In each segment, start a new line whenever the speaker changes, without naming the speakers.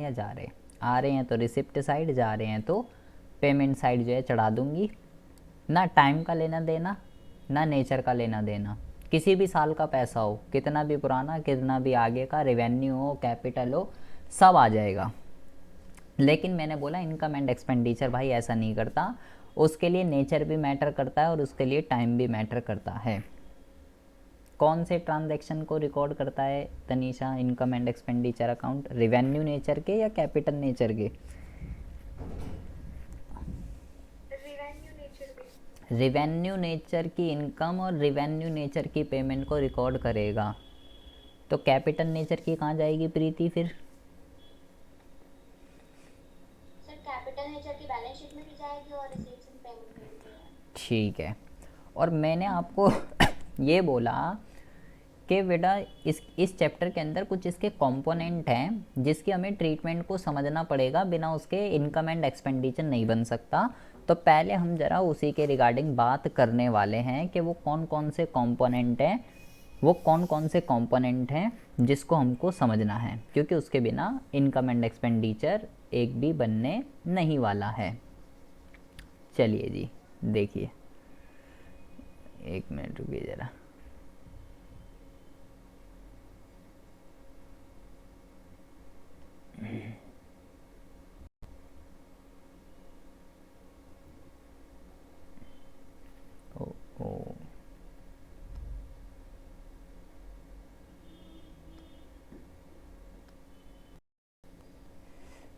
या जा रहे हैं? आ रहे हैं तो रिसिप्ट साइड, जा रहे हैं तो पेमेंट साइड जो है चढ़ा दूंगी। ना टाइम का लेना देना, ना नेचर का लेना देना। किसी भी साल का पैसा हो, कितना भी पुराना, कितना भी आगे का, रेवेन्यू हो, कैपिटल हो, सब आ जाएगा। लेकिन मैंने बोला इनकम एंड एक्सपेंडिचर भाई ऐसा नहीं करता, उसके लिए नेचर भी मैटर करता है और उसके लिए टाइम भी मैटर करता है। कौन से ट्रांजैक्शन को रिकॉर्ड करता है Tanisha income and expenditure account? Revenue nature के या कैपिटल नेचर के? रेवेन्यू नेचर की इनकम और रेवेन्यू नेचर की पेमेंट को रिकॉर्ड करेगा। तो कैपिटल नेचर की कहाँ जाएगी प्रीति फिर?
सर कैपिटल नेचर की बैलेंस शीट में भी जाएगी और रिसीट्स एंड पेमेंट में भी जाएगी।
ठीक है। और मैंने आपको ये बोला कि बेटा इस चैप्टर के अंदर कुछ इसके कंपोनेंट हैं जिसकी हमें ट्रीटमेंट को समझना पड़ेगा, बिना उसके इनकम एंड एक्सपेंडिचर नहीं बन सकता। तो पहले हम ज़रा उसी के रिगार्डिंग बात करने वाले हैं कि वो कौन कौन से कंपोनेंट हैं, वो कौन कौन से कंपोनेंट हैं जिसको हमको समझना है, क्योंकि उसके बिना इनकम एंड एक्सपेंडिचर एक भी बनने नहीं वाला है। चलिए जी देखिए, एक मिनट रुकिए ज़रा। ओ, ओ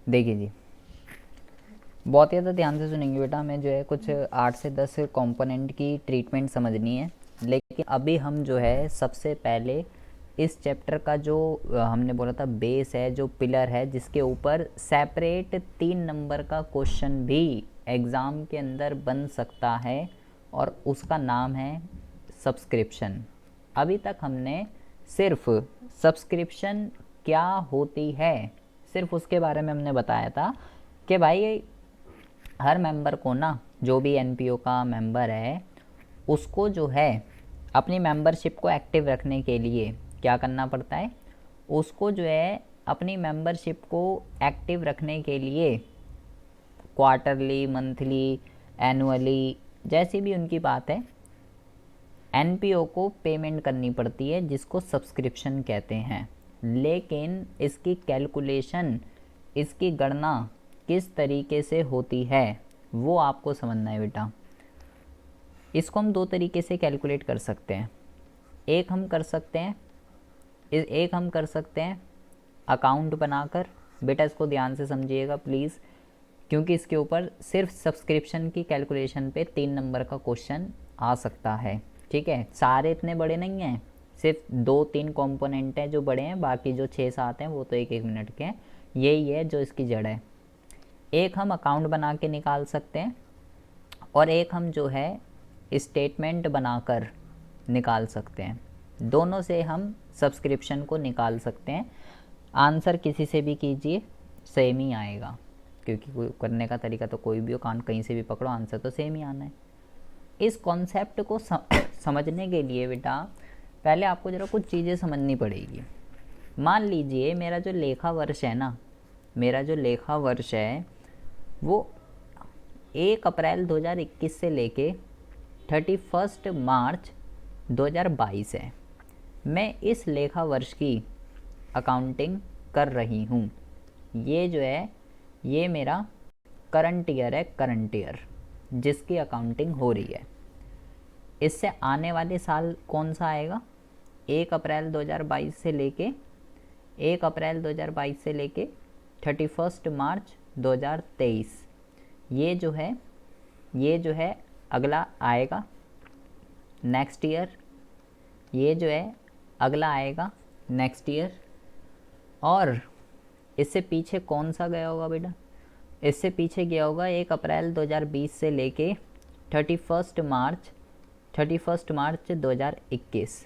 देखिए जी, बहुत ज़्यादा ध्यान से सुनेंगे बेटा। हमें जो है कुछ 8 से 10 कंपोनेंट की ट्रीटमेंट समझनी है। लेकिन अभी हम जो है सबसे पहले इस चैप्टर का जो हमने बोला था बेस है, जो पिलर है, जिसके ऊपर सेपरेट 3 नंबर का क्वेश्चन भी एग्ज़ाम के अंदर बन सकता है, और उसका नाम है सब्सक्रिप्शन। अभी तक हमने सिर्फ सब्सक्रिप्शन क्या होती है, सिर्फ उसके बारे में हमने बताया था कि भाई हर मेंबर को ना, जो भी एनपीओ का मेंबर है, उसको जो है अपनी मेंबरशिप को एक्टिव रखने के लिए क्या करना पड़ता है? उसको जो है अपनी मेंबरशिप को एक्टिव रखने के लिए क्वार्टरली, मंथली, एनुअली, जैसी भी उनकी बात है, एनपीओ को पेमेंट करनी पड़ती है, जिसको सब्सक्रिप्शन कहते हैं। लेकिन इसकी कैलकुलेशन, इसकी गणना किस तरीके से होती है वो आपको समझना है बेटा। इसको हम 2 तरीके से कैलकुलेट कर सकते हैं। एक हम कर सकते हैं अकाउंट बनाकर। बेटा इसको ध्यान से समझिएगा प्लीज़, क्योंकि इसके ऊपर सिर्फ सब्सक्रिप्शन की कैलकुलेशन पे 3 नंबर का क्वेश्चन आ सकता है। ठीक है, सारे इतने बड़े नहीं हैं, सिर्फ 2-3 कंपोनेंट हैं जो बड़े हैं, बाकी जो 6-7 हैं वो तो 1-1 मिनट के हैं। यही है जो इसकी जड़ है। एक हम अकाउंट बना के निकाल सकते हैं, और एक हम जो है स्टेटमेंट बनाकर निकाल सकते हैं। दोनों से हम सब्सक्रिप्शन को निकाल सकते हैं। आंसर किसी से भी कीजिए सेम ही आएगा, क्योंकि करने का तरीका तो कोई भी हो, कान कहीं से भी पकड़ो, आंसर तो सेम ही आना है। इस कॉन्सेप्ट को समझने के लिए बेटा पहले आपको ज़रा कुछ चीज़ें समझनी पड़ेगी। मान लीजिए मेरा जो लेखा वर्ष है ना, मेरा जो लेखा वर्ष है वो 1 अप्रैल 2021 से लेके 31 मार्च 2022 है। मैं इस लेखा वर्ष की अकाउंटिंग कर रही हूँ। ये जो है ये मेरा करंट ईयर है, करंट ईयर जिसकी अकाउंटिंग हो रही है। इससे आने वाले साल कौन सा आएगा? 1 अप्रैल 2022 से लेके 1 अप्रैल 2022 से लेके 31 मार्च 2023। ये जो है अगला आएगा नेक्स्ट ईयर। ये जो है अगला आएगा नेक्स्ट ईयर। और इससे पीछे कौन सा गया होगा बेटा? इससे पीछे गया होगा 1 अप्रैल 2020 से लेके 31 मार्च 2021।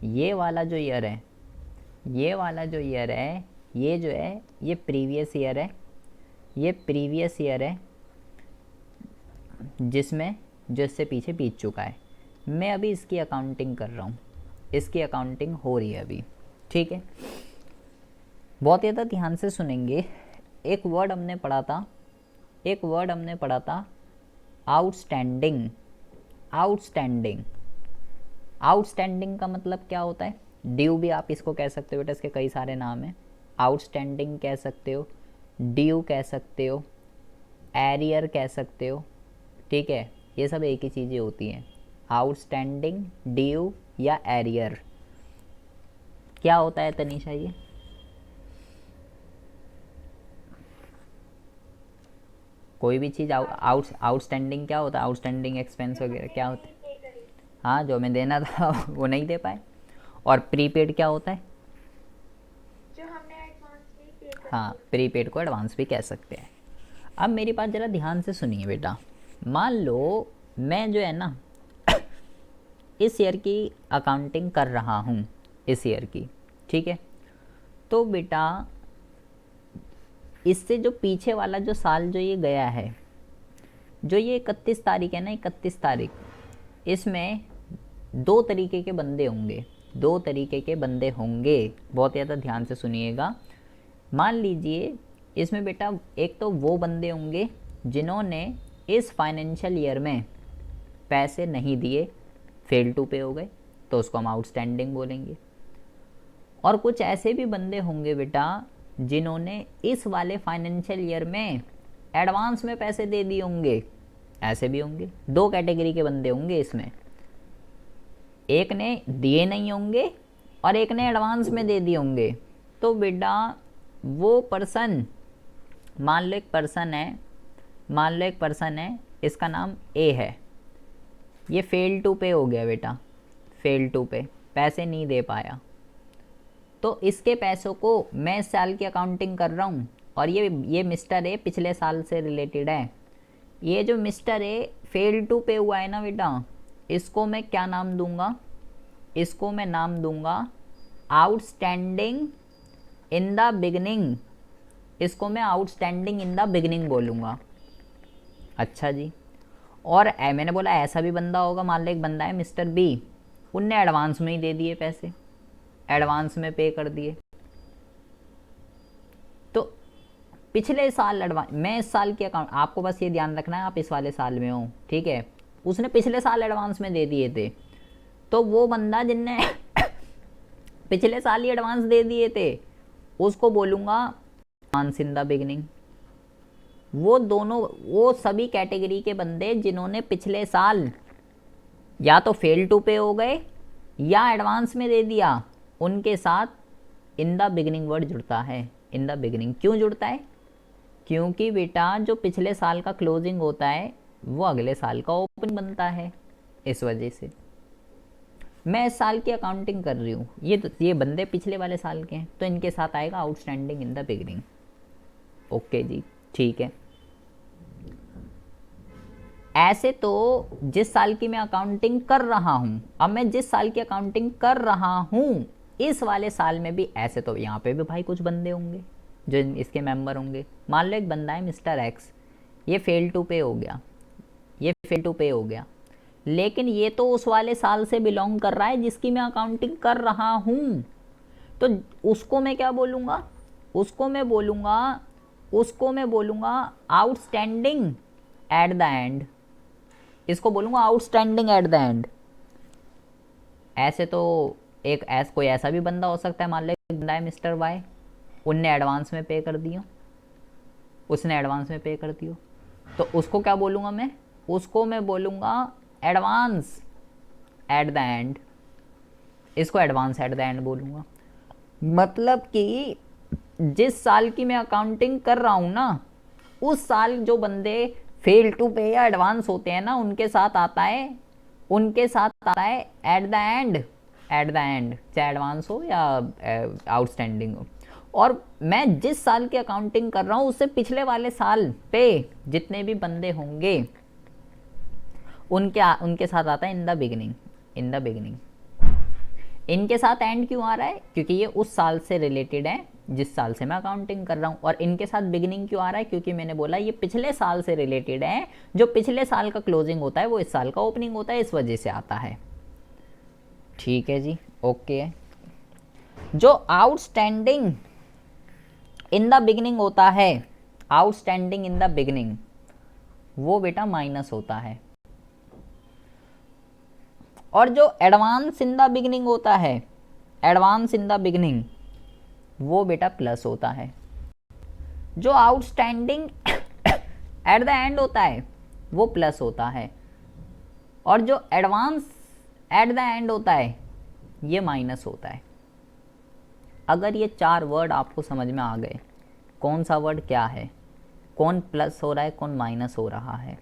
ये वाला जो ईयर है, ये जो है ये प्रीवियस ईयर है। ये प्रीवियस ईयर है जिसमें जो इससे पीछे बीत चुका है। मैं अभी इसकी अकाउंटिंग कर रहा हूँ, इसकी अकाउंटिंग हो रही है अभी। ठीक है, बहुत ज़्यादा ध्यान से सुनेंगे। एक वर्ड हमने पढ़ा था, एक वर्ड हमने पढ़ा था आउटस्टैंडिंग। आउटस्टैंडिंग, आउटस्टैंडिंग का मतलब क्या होता है? ड्यू भी आप इसको कह सकते हो बेटा, इसके कई सारे नाम हैं। आउटस्टैंडिंग कह सकते हो, ड्यू कह सकते हो, एरियर कह सकते हो, ठीक है, ये सब एक ही चीज़ें होती हैं। आउटस्टैंडिंग, ड्यू या एरियर। क्या होता है तनीषा ये? कोई भी चीज़ आउटस्टैंडिंग क्या होता है? आउटस्टैंडिंग एक्सपेंस वगैरह क्या होता है?
पे करी।
हाँ, जो हमें देना था वो नहीं दे पाए। और प्रीपेड क्या होता है?
जो हमने एडवांस में पे कर
हाँ,
दिया।
प्रीपेड को एडवांस भी कह सकते हैं। अब मेरी बात ज़रा ध्यान से सुनिए बेटा। मान लो मैं जो है ना इस ईयर की अकाउंटिंग कर रहा हूँ, इस ईयर की, ठीक है। तो बेटा इससे जो पीछे वाला जो साल जो ये गया है, जो ये 31 तारीख है ना, 31 तारीख, इसमें दो तरीके के बंदे होंगे, दो तरीके के बंदे होंगे, बहुत ज़्यादा ध्यान से सुनिएगा। मान लीजिए इसमें बेटा एक तो वो बंदे होंगे जिन्होंने इस फाइनेंशियल ईयर में पैसे नहीं दिए, फेल टू पे हो गए, तो उसको हम आउटस्टैंडिंग बोलेंगे। और कुछ ऐसे भी बंदे होंगे बेटा जिन्होंने इस वाले फाइनेंशियल ईयर में एडवांस में पैसे दे दिए होंगे, ऐसे भी होंगे। दो कैटेगरी के बंदे होंगे इसमें, एक ने दिए नहीं होंगे और एक ने एडवांस में दे दिए होंगे। तो बेटा वो पर्सन, मान लो एक पर्सन है, मान लो एक पर्सन है, इसका नाम ए है, ये फेल टू पे हो गया बेटा, फेल टू पे, पैसे नहीं दे पाया। तो इसके पैसों को मैं इस साल की अकाउंटिंग कर रहा हूँ और ये मिस्टर ए पिछले साल से रिलेटेड है। ये जो मिस्टर ए फेल टू पे हुआ है ना बेटा, इसको मैं क्या नाम दूंगा? इसको मैं नाम दूंगा आउटस्टैंडिंग इन द बिगनिंग। इसको मैं आउटस्टैंडिंग इन द बिगनिंग बोलूँगा। अच्छा जी। और मैंने बोला ऐसा भी बंदा होगा, मान लो एक बंदा है मिस्टर बी, उनने एडवांस में ही दे दिए पैसे, एडवांस में पे कर दिए। तो पिछले साल एडवांस, मैं इस साल की अकाउंट, आपको बस ये ध्यान रखना है आप इस वाले साल में हो, ठीक है। उसने पिछले साल एडवांस में दे दिए थे, तो वो बंदा जिनने पिछले साल ही एडवांस दे दिए थे उसको बोलूँगा एडवांस इन द बिगनिंग। वो दोनों, वो सभी कैटेगरी के बंदे जिन्होंने पिछले साल या तो फेल टू पे हो गए या एडवांस में दे दिया, उनके साथ इन द बिगनिंग वर्ड जुड़ता है। इन द बिगनिंग क्यों जुड़ता है? क्योंकि बेटा जो पिछले साल का क्लोजिंग होता है वो अगले साल का ओपन बनता है, इस वजह से। मैं इस साल की अकाउंटिंग कर रही हूँ, ये बंदे पिछले वाले साल के हैं, तो इनके साथ आएगा outstanding in the beginning. Okay जी, ठीक है। ऐसे तो जिस साल की मैं अकाउंटिंग कर रहा हूँ, अब मैं जिस साल की अकाउंटिंग कर रहा हूँ इस वाले साल में भी ऐसे तो यहाँ पे भी भाई कुछ बंदे होंगे जो इसके मेंबर होंगे। मान लो एक बंदा है मिस्टर एक्स, ये फेल टू पे हो गया, ये फेल टू पे हो गया, लेकिन ये तो उस वाले साल से बिलोंग कर रहा है जिसकी मैं अकाउंटिंग कर रहा हूँ। तो उसको मैं क्या बोलूँगा? उसको मैं बोलूँगा आउटस्टैंडिंग एट द एंड। इसको बोलूँगा आउटस्टैंडिंग एट द एंड। ऐसे तो कोई ऐसा भी बंदा हो सकता है, मान लो बंदा है मिस्टर वाई, उनने एडवांस में पे कर दिया, उसने एडवांस में पे कर दिया, तो उसको क्या बोलूँगा मैं? उसको मैं बोलूँगा एडवांस एट द एंड। इसको एडवांस एट द एंड बोलूँगा। मतलब कि जिस साल की मैं अकाउंटिंग कर रहा हूँ ना, उस साल जो बंदे फेल टू पे या एडवांस होते हैं ना, उनके साथ आता है eight the and, eight the and, चाहे एडवांस हो या आउटस्टैंडिंग हो। और मैं जिस साल की अकाउंटिंग कर रहा हूँ उससे पिछले वाले साल पे जितने भी बंदे होंगे उनके साथ आता है in the beginning, in the beginning. इनके साथ एंड क्यों आ रहा है? क्योंकि ये उस साल से रिलेटेड है जिस साल से मैं अकाउंटिंग कर रहा हूँ। और इनके साथ बिगिनिंग क्यों आ रहा है? क्योंकि मैंने बोला ये पिछले साल से रिलेटेड है, जो पिछले साल का क्लोजिंग होता है वो इस साल का ओपनिंग होता है, इस वजह से आता है। ठीक है जी, ओके। जो आउटस्टैंडिंग इन द बिगिनिंग होता है आउटस्टैंडिंग इन द बिगनिंग वो बेटा माइनस होता है, और जो एडवांस इन द बिगनिंग होता है, एडवांस इन द बिगनिंग वो बेटा प्लस होता है। जो आउटस्टैंडिंग एट द एंड होता है वो प्लस होता है, और जो एडवांस एट द एंड होता है ये माइनस होता है। अगर ये चार वर्ड आपको समझ में आ गए, कौन सा वर्ड क्या है, कौन प्लस हो रहा है, कौन माइनस हो रहा है,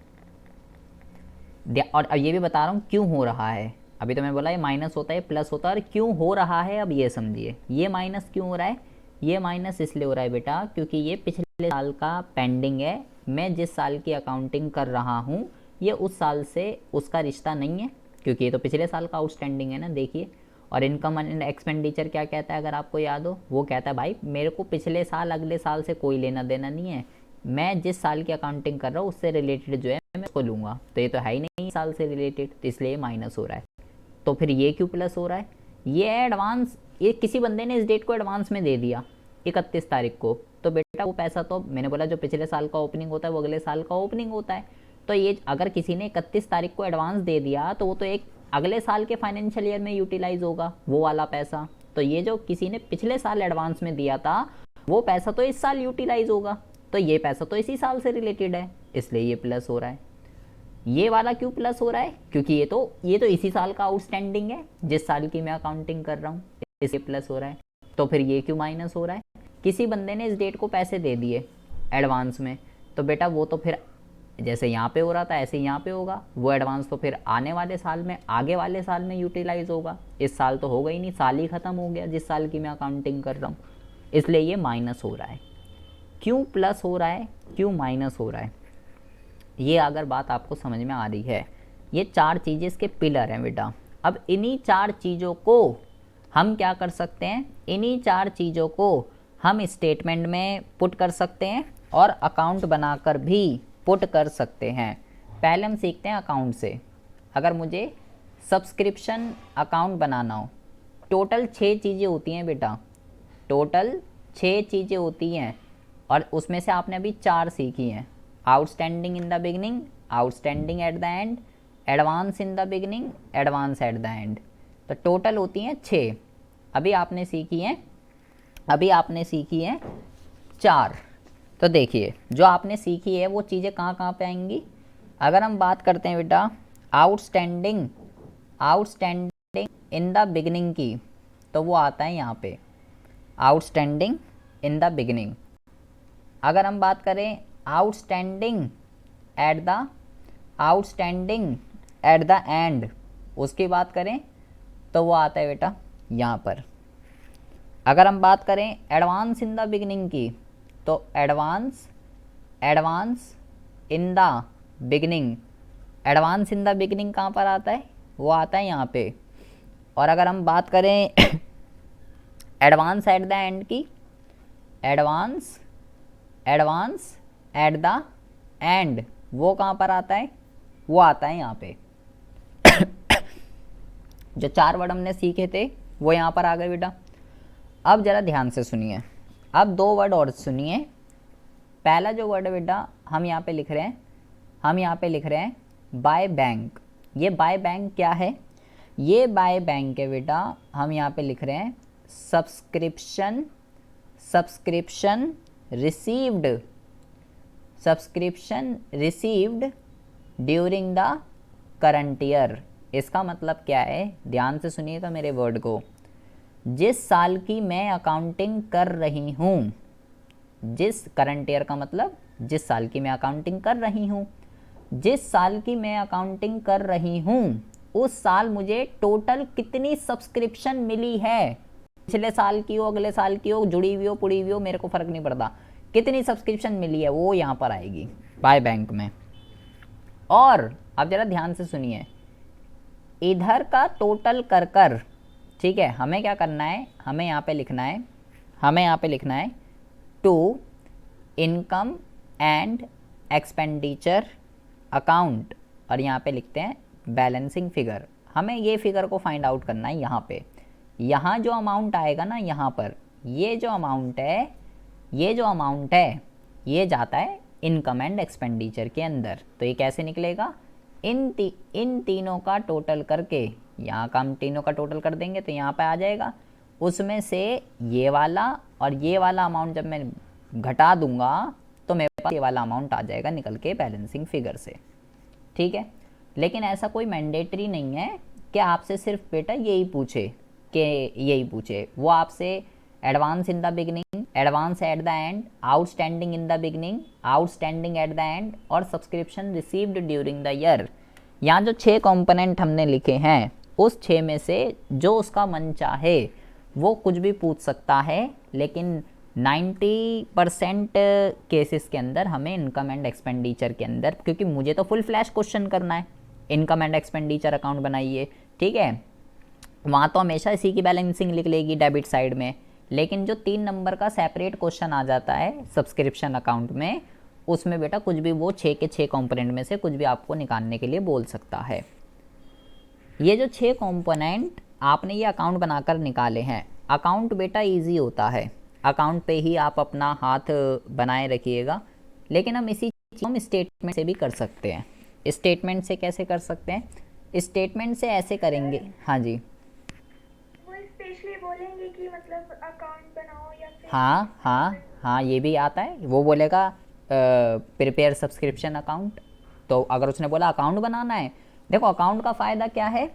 और अब ये भी बता रहा हूँ क्यों हो रहा है। अभी तो मैं बोला ये माइनस होता है, प्लस होता है, और क्यों हो रहा है अब ये समझिए। ये माइनस क्यों हो रहा है? ये माइनस इसलिए हो रहा है बेटा क्योंकि ये पिछले साल का पेंडिंग है। मैं जिस साल की अकाउंटिंग कर रहा हूँ ये उस साल से उसका रिश्ता नहीं है, क्योंकि ये तो पिछले साल का आउटस्टैंडिंग है ना। देखिए, और इनकम एंड एक्सपेंडिचर क्या कहता है, अगर आपको याद हो, वो कहता है भाई मेरे को पिछले साल अगले साल से कोई लेना देना नहीं है, मैं जिस साल की अकाउंटिंग कर रहा हूँ उससे रिलेटेड जो है मैं उसको लूँगा। तो ये तो है ही नहीं साल से रिलेटेड, तो इसलिए माइनस हो रहा है। तो फिर ये क्यों प्लस हो रहा है? ये एडवांस, ये किसी बंदे ने इस डेट को एडवांस में दे दिया 31 तारीख को, तो बेटा वो पैसा तो मैंने बोला जो पिछले साल का ओपनिंग होता है वो अगले साल का ओपनिंग होता है। तो ये अगर किसी ने 31 तारीख को एडवांस दे दिया तो वो तो एक अगले साल के फाइनेंशियल ईयर में यूटिलाइज होगा वो वाला पैसा। तो ये जो किसी ने पिछले साल एडवांस में दिया था वो पैसा तो इस साल यूटिलाइज होगा, तो ये पैसा तो इसी साल से रिलेटेड है, इसलिए ये प्लस हो रहा है। ये वाला क्यों प्लस हो रहा है? क्योंकि ये तो इसी साल का आउटस्टैंडिंग है जिस साल की मैं अकाउंटिंग कर रहा हूँ, इसलिए प्लस हो रहा है। तो फिर ये क्यों माइनस हो रहा है? किसी बंदे ने इस डेट को पैसे दे दिए एडवांस में, तो बेटा वो तो फिर जैसे यहाँ पे हो रहा था ऐसे यहाँ पे होगा। वो एडवांस तो फिर आने वाले साल में, आगे वाले साल में यूटिलाइज होगा। इस साल तो होगा ही नहीं, साल ही ख़त्म हो गया जिस साल की मैं अकाउंटिंग कर रहा हूँ, इसलिए ये माइनस हो रहा है। क्यों प्लस हो रहा है, क्यों माइनस हो रहा है, ये अगर बात आपको समझ में आ रही है, ये चार चीज़ें इसके पिलर हैं बेटा। अब इन्हीं चार चीज़ों को हम क्या कर सकते हैं, इन्हीं चार चीज़ों को हम स्टेटमेंट में पुट कर सकते हैं और अकाउंट बनाकर भी पुट कर सकते हैं। पहले हम सीखते हैं अकाउंट से। अगर मुझे सब्सक्रिप्शन अकाउंट बनाना हो, टोटल 6 चीज़ें होती हैं बेटा, टोटल 6 चीज़ें होती हैं, और उसमें से आपने अभी 4 सीखी हैं। Outstanding in the beginning, outstanding at the and, advance in the beginning, advance at the and. तो टोटल होती हैं 6। अभी आपने सीखी हैं 4। तो देखिए जो आपने सीखी है वो चीज़ें कहाँ कहाँ पे आएंगी। अगर हम बात करते हैं बेटा आउटस्टैंडिंग इन द बिगनिंग की, तो वो आता है यहाँ पे आउटस्टैंडिंग इन द बिगनिंग। अगर हम बात करें आउटस्टैंडिंग एट द एंड, उसकी बात करें तो वो आता है बेटा यहाँ पर। अगर हम बात करें एडवांस इन द बिगनिंग की, तो advance in the beginning, advance in the beginning कहाँ पर आता है, वो आता है यहाँ पे। और अगर हम बात करें एडवांस एट द एंड की, एडवांस एट द एंड, वो कहाँ पर आता है, वो आता है यहाँ पे। जो 4 वर्ड हमने सीखे थे वो यहाँ पर आ गए बेटा। अब ज़रा ध्यान से सुनिए, अब 2 वर्ड और सुनिए। पहला जो वर्ड है बेटा हम यहाँ पे लिख रहे हैं बाय बैंक। ये बाय बैंक क्या है, ये बाय बैंक है बेटा, हम यहाँ पे लिख रहे हैं subscription received during the current year. इसका मतलब क्या है, ध्यान से सुनिएगा मेरे वर्ड को। जिस साल की मैं अकाउंटिंग कर रही हूँ, जिस करंट ईयर का मतलब जिस साल की मैं अकाउंटिंग कर रही हूँ, जिस साल की मैं अकाउंटिंग कर रही हूँ उस साल मुझे टोटल कितनी सब्सक्रिप्शन मिली है, पिछले साल की हो, अगले साल की हो, जुड़ी हुई हो, पुड़ी हुई हो, मेरे को फ़र्क नहीं पड़ता, कितनी सब्सक्रिप्शन मिली है वो यहाँ पर आएगी बाय बैंक में। और अब ज़रा ध्यान से सुनिए, इधर का टोटल कर ठीक है, हमें क्या करना है, हमें यहाँ पे लिखना है to income and expenditure account, और यहाँ पे लिखते हैं बैलेंसिंग फिगर। हमें ये फिगर को फाइंड आउट करना है यहाँ पे। यहाँ जो अमाउंट आएगा ना, यहाँ पर ये जो अमाउंट है ये जाता है इनकम एंड एक्सपेंडिचर के अंदर। तो ये कैसे निकलेगा, इन तीनों का टोटल करके, यहाँ का हम तीनों का टोटल कर देंगे तो यहाँ पे आ जाएगा, उसमें से ये वाला और ये वाला अमाउंट जब मैं घटा दूंगा तो मेरे पास ये वाला अमाउंट आ जाएगा निकल के बैलेंसिंग फिगर से। ठीक है, लेकिन ऐसा कोई मैंडेटरी नहीं है कि आपसे सिर्फ बेटा यही पूछे कि यही पूछे, वो आपसे advance in the beginning, advance at the end, outstanding in the beginning, outstanding at the end और subscription received during the year, यहाँ जो 6 कंपोनेंट हमने लिखे हैं उस 6 में से जो उसका मन चाहे वो कुछ भी पूछ सकता है, लेकिन 90% केसेस के अंदर हमें इनकम एंड एक्सपेंडिचर के अंदर, क्योंकि मुझे तो फुल फ्लैश क्वेश्चन करना है, इनकम एंड एक्सपेंडिचर अकाउंट बनाइए, ठीक है, वहाँ तो हमेशा इसी की बैलेंसिंग लिख लेगी डेबिट साइड में, लेकिन जो 3 नंबर का सेपरेट क्वेश्चन आ जाता है सब्सक्रिप्शन अकाउंट में, उसमें बेटा कुछ भी वो 6 के 6 कंपोनेंट में से कुछ भी आपको निकालने के लिए बोल सकता है। ये जो 6 कंपोनेंट आपने ये अकाउंट बनाकर निकाले हैं, अकाउंट बेटा इजी होता है, अकाउंट पे ही आप अपना हाथ बनाए रखिएगा, लेकिन हम इसी चीज़ को हम स्टेटमेंट से भी कर सकते हैं। स्टेटमेंट से कैसे कर सकते हैं, स्टेटमेंट से ऐसे करेंगे, हाँ जी,
वो स्पेशली बोलेंगे कि मतलब अकाउंट बनाओ या फिर
हाँ हाँ हाँ, ये भी आता है, वो बोलेगा प्रिपेयर सब्सक्रिप्शन अकाउंट, तो अगर उसने बोला अकाउंट बनाना है, देखो अकाउंट का फ़ायदा क्या है,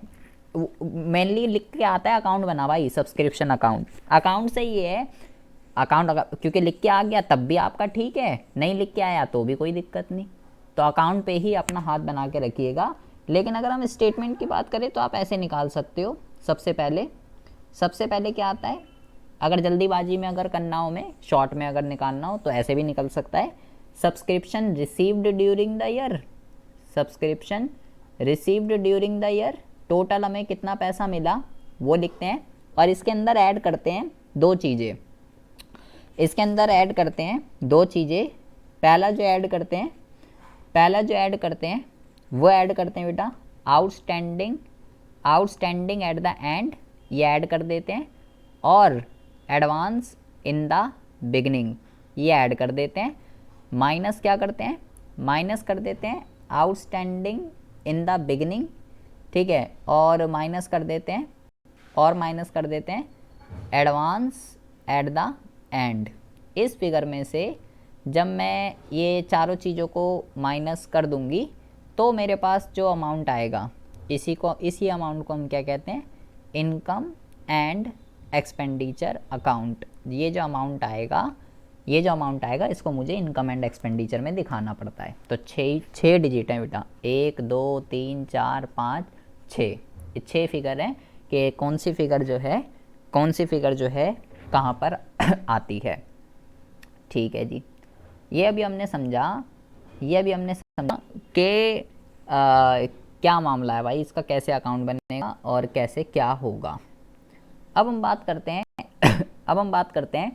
मेनली लिख के आता है अकाउंट बना भाई सब्सक्रिप्शन अकाउंट, अकाउंट से ये है अकाउंट, अगर क्योंकि लिख के आ गया तब भी आपका ठीक है, नहीं लिख के आया तो भी कोई दिक्कत नहीं, तो अकाउंट पे ही अपना हाथ बना के रखिएगा। लेकिन अगर हम स्टेटमेंट की बात करें तो आप ऐसे निकाल सकते हो, सबसे पहले क्या आता है, अगर जल्दीबाजी में अगर करना हो, में शॉर्ट में अगर निकालना हो तो ऐसे भी निकल सकता है, subscription received during the year, subscription received during the year, total हमें कितना पैसा मिला वो लिखते हैं, और इसके अंदर ऐड करते हैं 2 चीज़ें, इसके अंदर ऐड करते हैं 2 चीज़ें, पहला जो ऐड करते हैं वो ऐड करते हैं बेटा आउटस्टैंडिंग एट द एंड, ये ऐड कर देते हैं, और एडवांस इन द बिगनिंग ये ऐड कर देते हैं, माइनस क्या करते हैं, माइनस कर देते हैं आउटस्टैंडिंग इन द बिगनिंग, ठीक है, और माइनस कर देते हैं एडवांस एट द एंड। इस फिगर में से जब मैं ये चारों चीज़ों को माइनस कर दूंगी तो मेरे पास जो अमाउंट आएगा, इसी अमाउंट को हम क्या कहते हैं, इनकम एंड एक्सपेंडिचर अकाउंट। ये जो अमाउंट आएगा इसको मुझे इनकम एंड एक्सपेंडिचर में दिखाना पड़ता है। तो 6 डिजिट हैं बेटा, 1 2 3 4 5 6, 6 फिगर हैं कि कौन सी फिगर जो है कहाँ पर आती है। ठीक है जी, ये अभी हमने समझा कि क्या मामला है भाई, इसका कैसे अकाउंट बनेगा और कैसे क्या होगा। अब हम बात करते हैं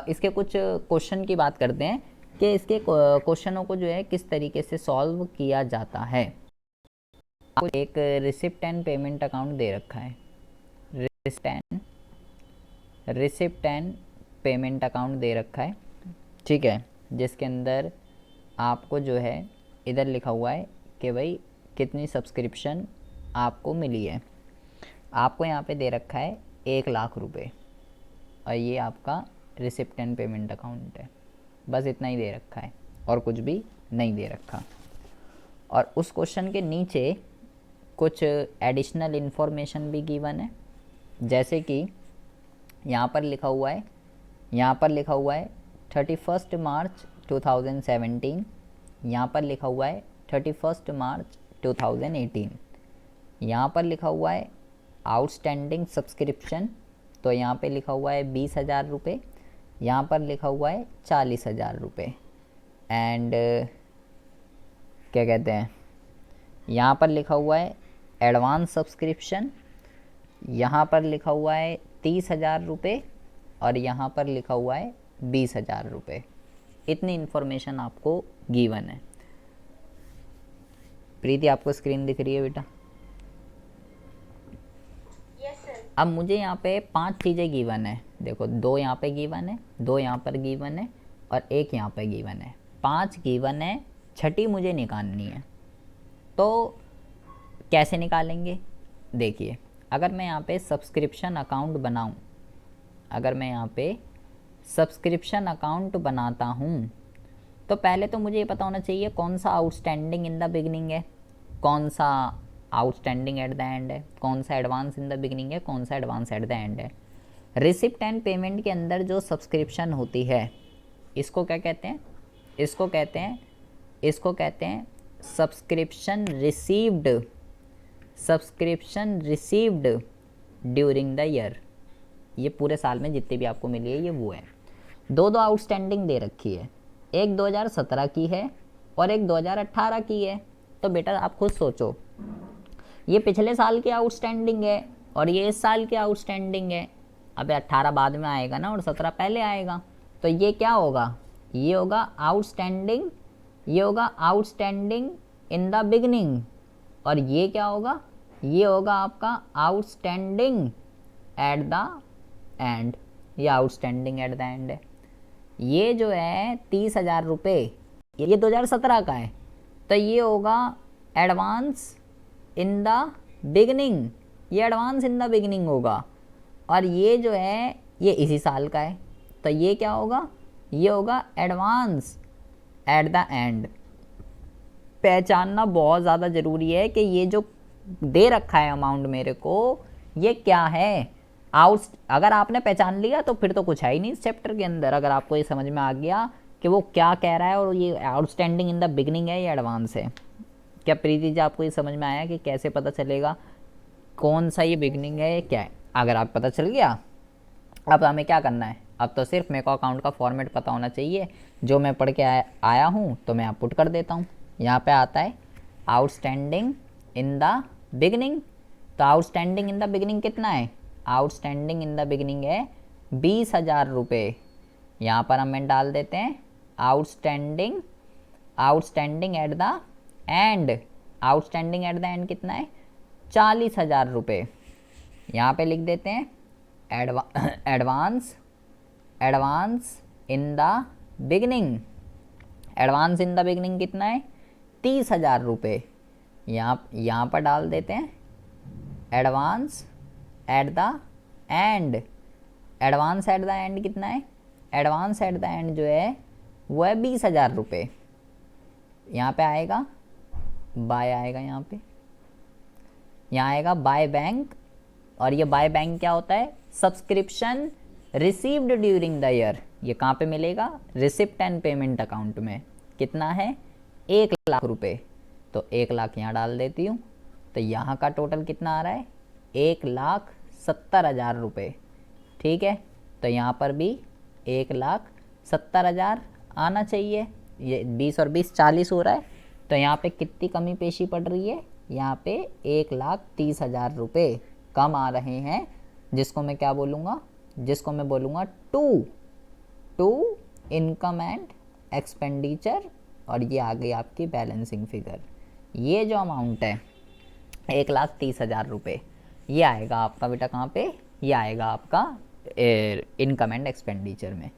इसके कुछ क्वेश्चन की बात करते हैं कि इसके क्वेश्चनों को जो है किस तरीके से सॉल्व किया जाता है। आपको एक रिसिप्ट एंड पेमेंट अकाउंट दे रखा है, रिसिप्ट एंड पेमेंट अकाउंट दे रखा है, ठीक है, जिसके अंदर आपको जो है इधर लिखा हुआ है कि भाई कितनी सब्सक्रिप्शन आपको मिली है। आपको यहाँ पे दे रखा है 1 लाख रुपए, और ये आपका रिसिप्ट एंड पेमेंट अकाउंट है, बस इतना ही दे रखा है और कुछ भी नहीं दे रखा। और उस क्वेश्चन के नीचे कुछ एडिशनल इन्फॉर्मेशन भी गिवन है, जैसे कि यहाँ पर लिखा हुआ है 31 मार्च 2017, यहाँ पर लिखा हुआ है 31 मार्च 2018, यहाँ पर लिखा हुआ है आउटस्टैंडिंग सब्सक्रिप्शन, तो यहाँ पे लिखा हुआ है 20,000 रुपये, यहाँ पर लिखा हुआ है 40,000 रुपये, एंड क्या कहते हैं, यहाँ पर लिखा हुआ है एडवांस सब्सक्रिप्शन, यहाँ पर लिखा हुआ है 30,000 रुपये, और यहाँ पर लिखा हुआ है 20,000 रुपये। इतनी इन्फॉर्मेशन आपको गिवन है। प्रीति, आपको स्क्रीन दिख रही है बेटा?
Yes sir.
अब मुझे यहाँ पे 5 चीज़ें गिवन है, देखो 2 यहाँ पे गिवन है, 2 यहाँ पर गिवन है, और एक यहाँ पे गिवन है, 5 गिवन है, छठी मुझे निकालनी है। तो कैसे निकालेंगे? देखिए, अगर मैं यहाँ पे सब्सक्रिप्शन अकाउंट बनाऊँ, अगर मैं यहाँ पे सब्सक्रिप्शन अकाउंट बनाता हूँ, तो पहले तो मुझे ये पता होना चाहिए कौन सा आउटस्टैंडिंग इन द बिगनिंग है, कौन सा आउटस्टैंडिंग एट द एंड है, कौन सा एडवांस इन द बिगनिंग है, कौन सा एडवांस एट द एंड है। रिसिप्ट एंड पेमेंट के अंदर जो सब्सक्रिप्शन होती है, इसको क्या कहते हैं? इसको कहते हैं, इसको कहते हैं subscription received, subscription received during the year. ये पूरे साल में जितनी भी आपको मिली है ये वो है। दो आउटस्टैंडिंग दे रखी है, एक 2017 की है और एक 2018 की है। तो बेटा आप खुद सोचो, ये पिछले साल की आउटस्टैंडिंग है और ये इस साल की आउटस्टैंडिंग है। अब 18 बाद में आएगा ना और 17 पहले आएगा, तो ये क्या होगा? ये होगा आउटस्टैंडिंग, ये होगा आउटस्टैंडिंग इन द बिगनिंग, और ये क्या होगा? ये होगा आपका आउटस्टैंडिंग एट द एंड। ये आउटस्टैंडिंग एट द एंड है। ये जो है 30,000 रुपये, ये 2017 का है, तो ये होगा एडवांस इन द बिगनिंग, ये एडवांस इन द बिगनिंग होगा। और ये जो है ये इसी साल का है, तो ये क्या होगा? ये होगा एडवांस एट द एंड। पहचानना बहुत ज़्यादा ज़रूरी है कि ये जो दे रखा है अमाउंट मेरे को, ये क्या है। अगर आपने पहचान लिया तो फिर तो कुछ है ही नहीं इस चैप्टर के अंदर। अगर आपको ये समझ में आ गया कि वो क्या कह रहा है और ये आउटस्टैंडिंग इन द बिगनिंग है या एडवांस है। क्या प्रीति जी आपको ये समझ में आया कि कैसे पता चलेगा कौन सा ये बिगनिंग है क्या है? अगर आप पता चल गया, अब हमें क्या करना है? अब तो सिर्फ मेरे को अकाउंट का फॉर्मेट पता होना चाहिए। जो मैं पढ़ के आया हूँ तो मैं पुट कर देता हूँ। यहाँ पे आता है आउटस्टैंडिंग इन द बिगनिंग। तो आउटस्टैंडिंग इन द बिगनिंग कितना है? आउटस्टैंडिंग इन द बिगनिंग है 20,000 रुपये। यहाँ पर हम डाल देते हैं outstanding, outstanding at the end. Outstanding at the and कितना है? 40,000 रुपये। यहाँ पे लिख देते हैं advance, advance in the beginning. Advance in the beginning कितना है? 30,000 रुपये। यहाँ पर डाल देते हैं advance at the and. Advance at the and कितना है? एडवांस एट द एंड जो है वो है 20,000 रुपये। यहाँ पे आएगा बाय, आएगा यहाँ पे, यहाँ आएगा बाय बैंक। और ये बाय बैंक क्या होता है? Subscription received during the year. ये कहाँ पे मिलेगा? रिसिप्ट एंड पेमेंट अकाउंट में। कितना है? 1 लाख रुपये। तो 1 लाख यहाँ डाल देती हूँ, तो यहाँ का टोटल कितना आ रहा है? 1,70,000 रुपये। ठीक है, तो यहाँ पर भी 1,70,000 आना चाहिए। ये 20 और 20 40 हो रहा है, तो यहाँ पे कितनी कमी पेशी पड़ रही है? यहाँ पे 1,30,000 रुपये कम आ रहे हैं, जिसको मैं क्या बोलूँगा? जिसको मैं बोलूँगा टू इनकम एंड एक्सपेंडिचर। और ये आ गई आपकी बैलेंसिंग फिगर। ये जो अमाउंट है 1,30,000 रुपये, ये आएगा आपका बेटा कहाँ पे? ये आएगा आपका इनकम एंड एक्सपेंडिचर में।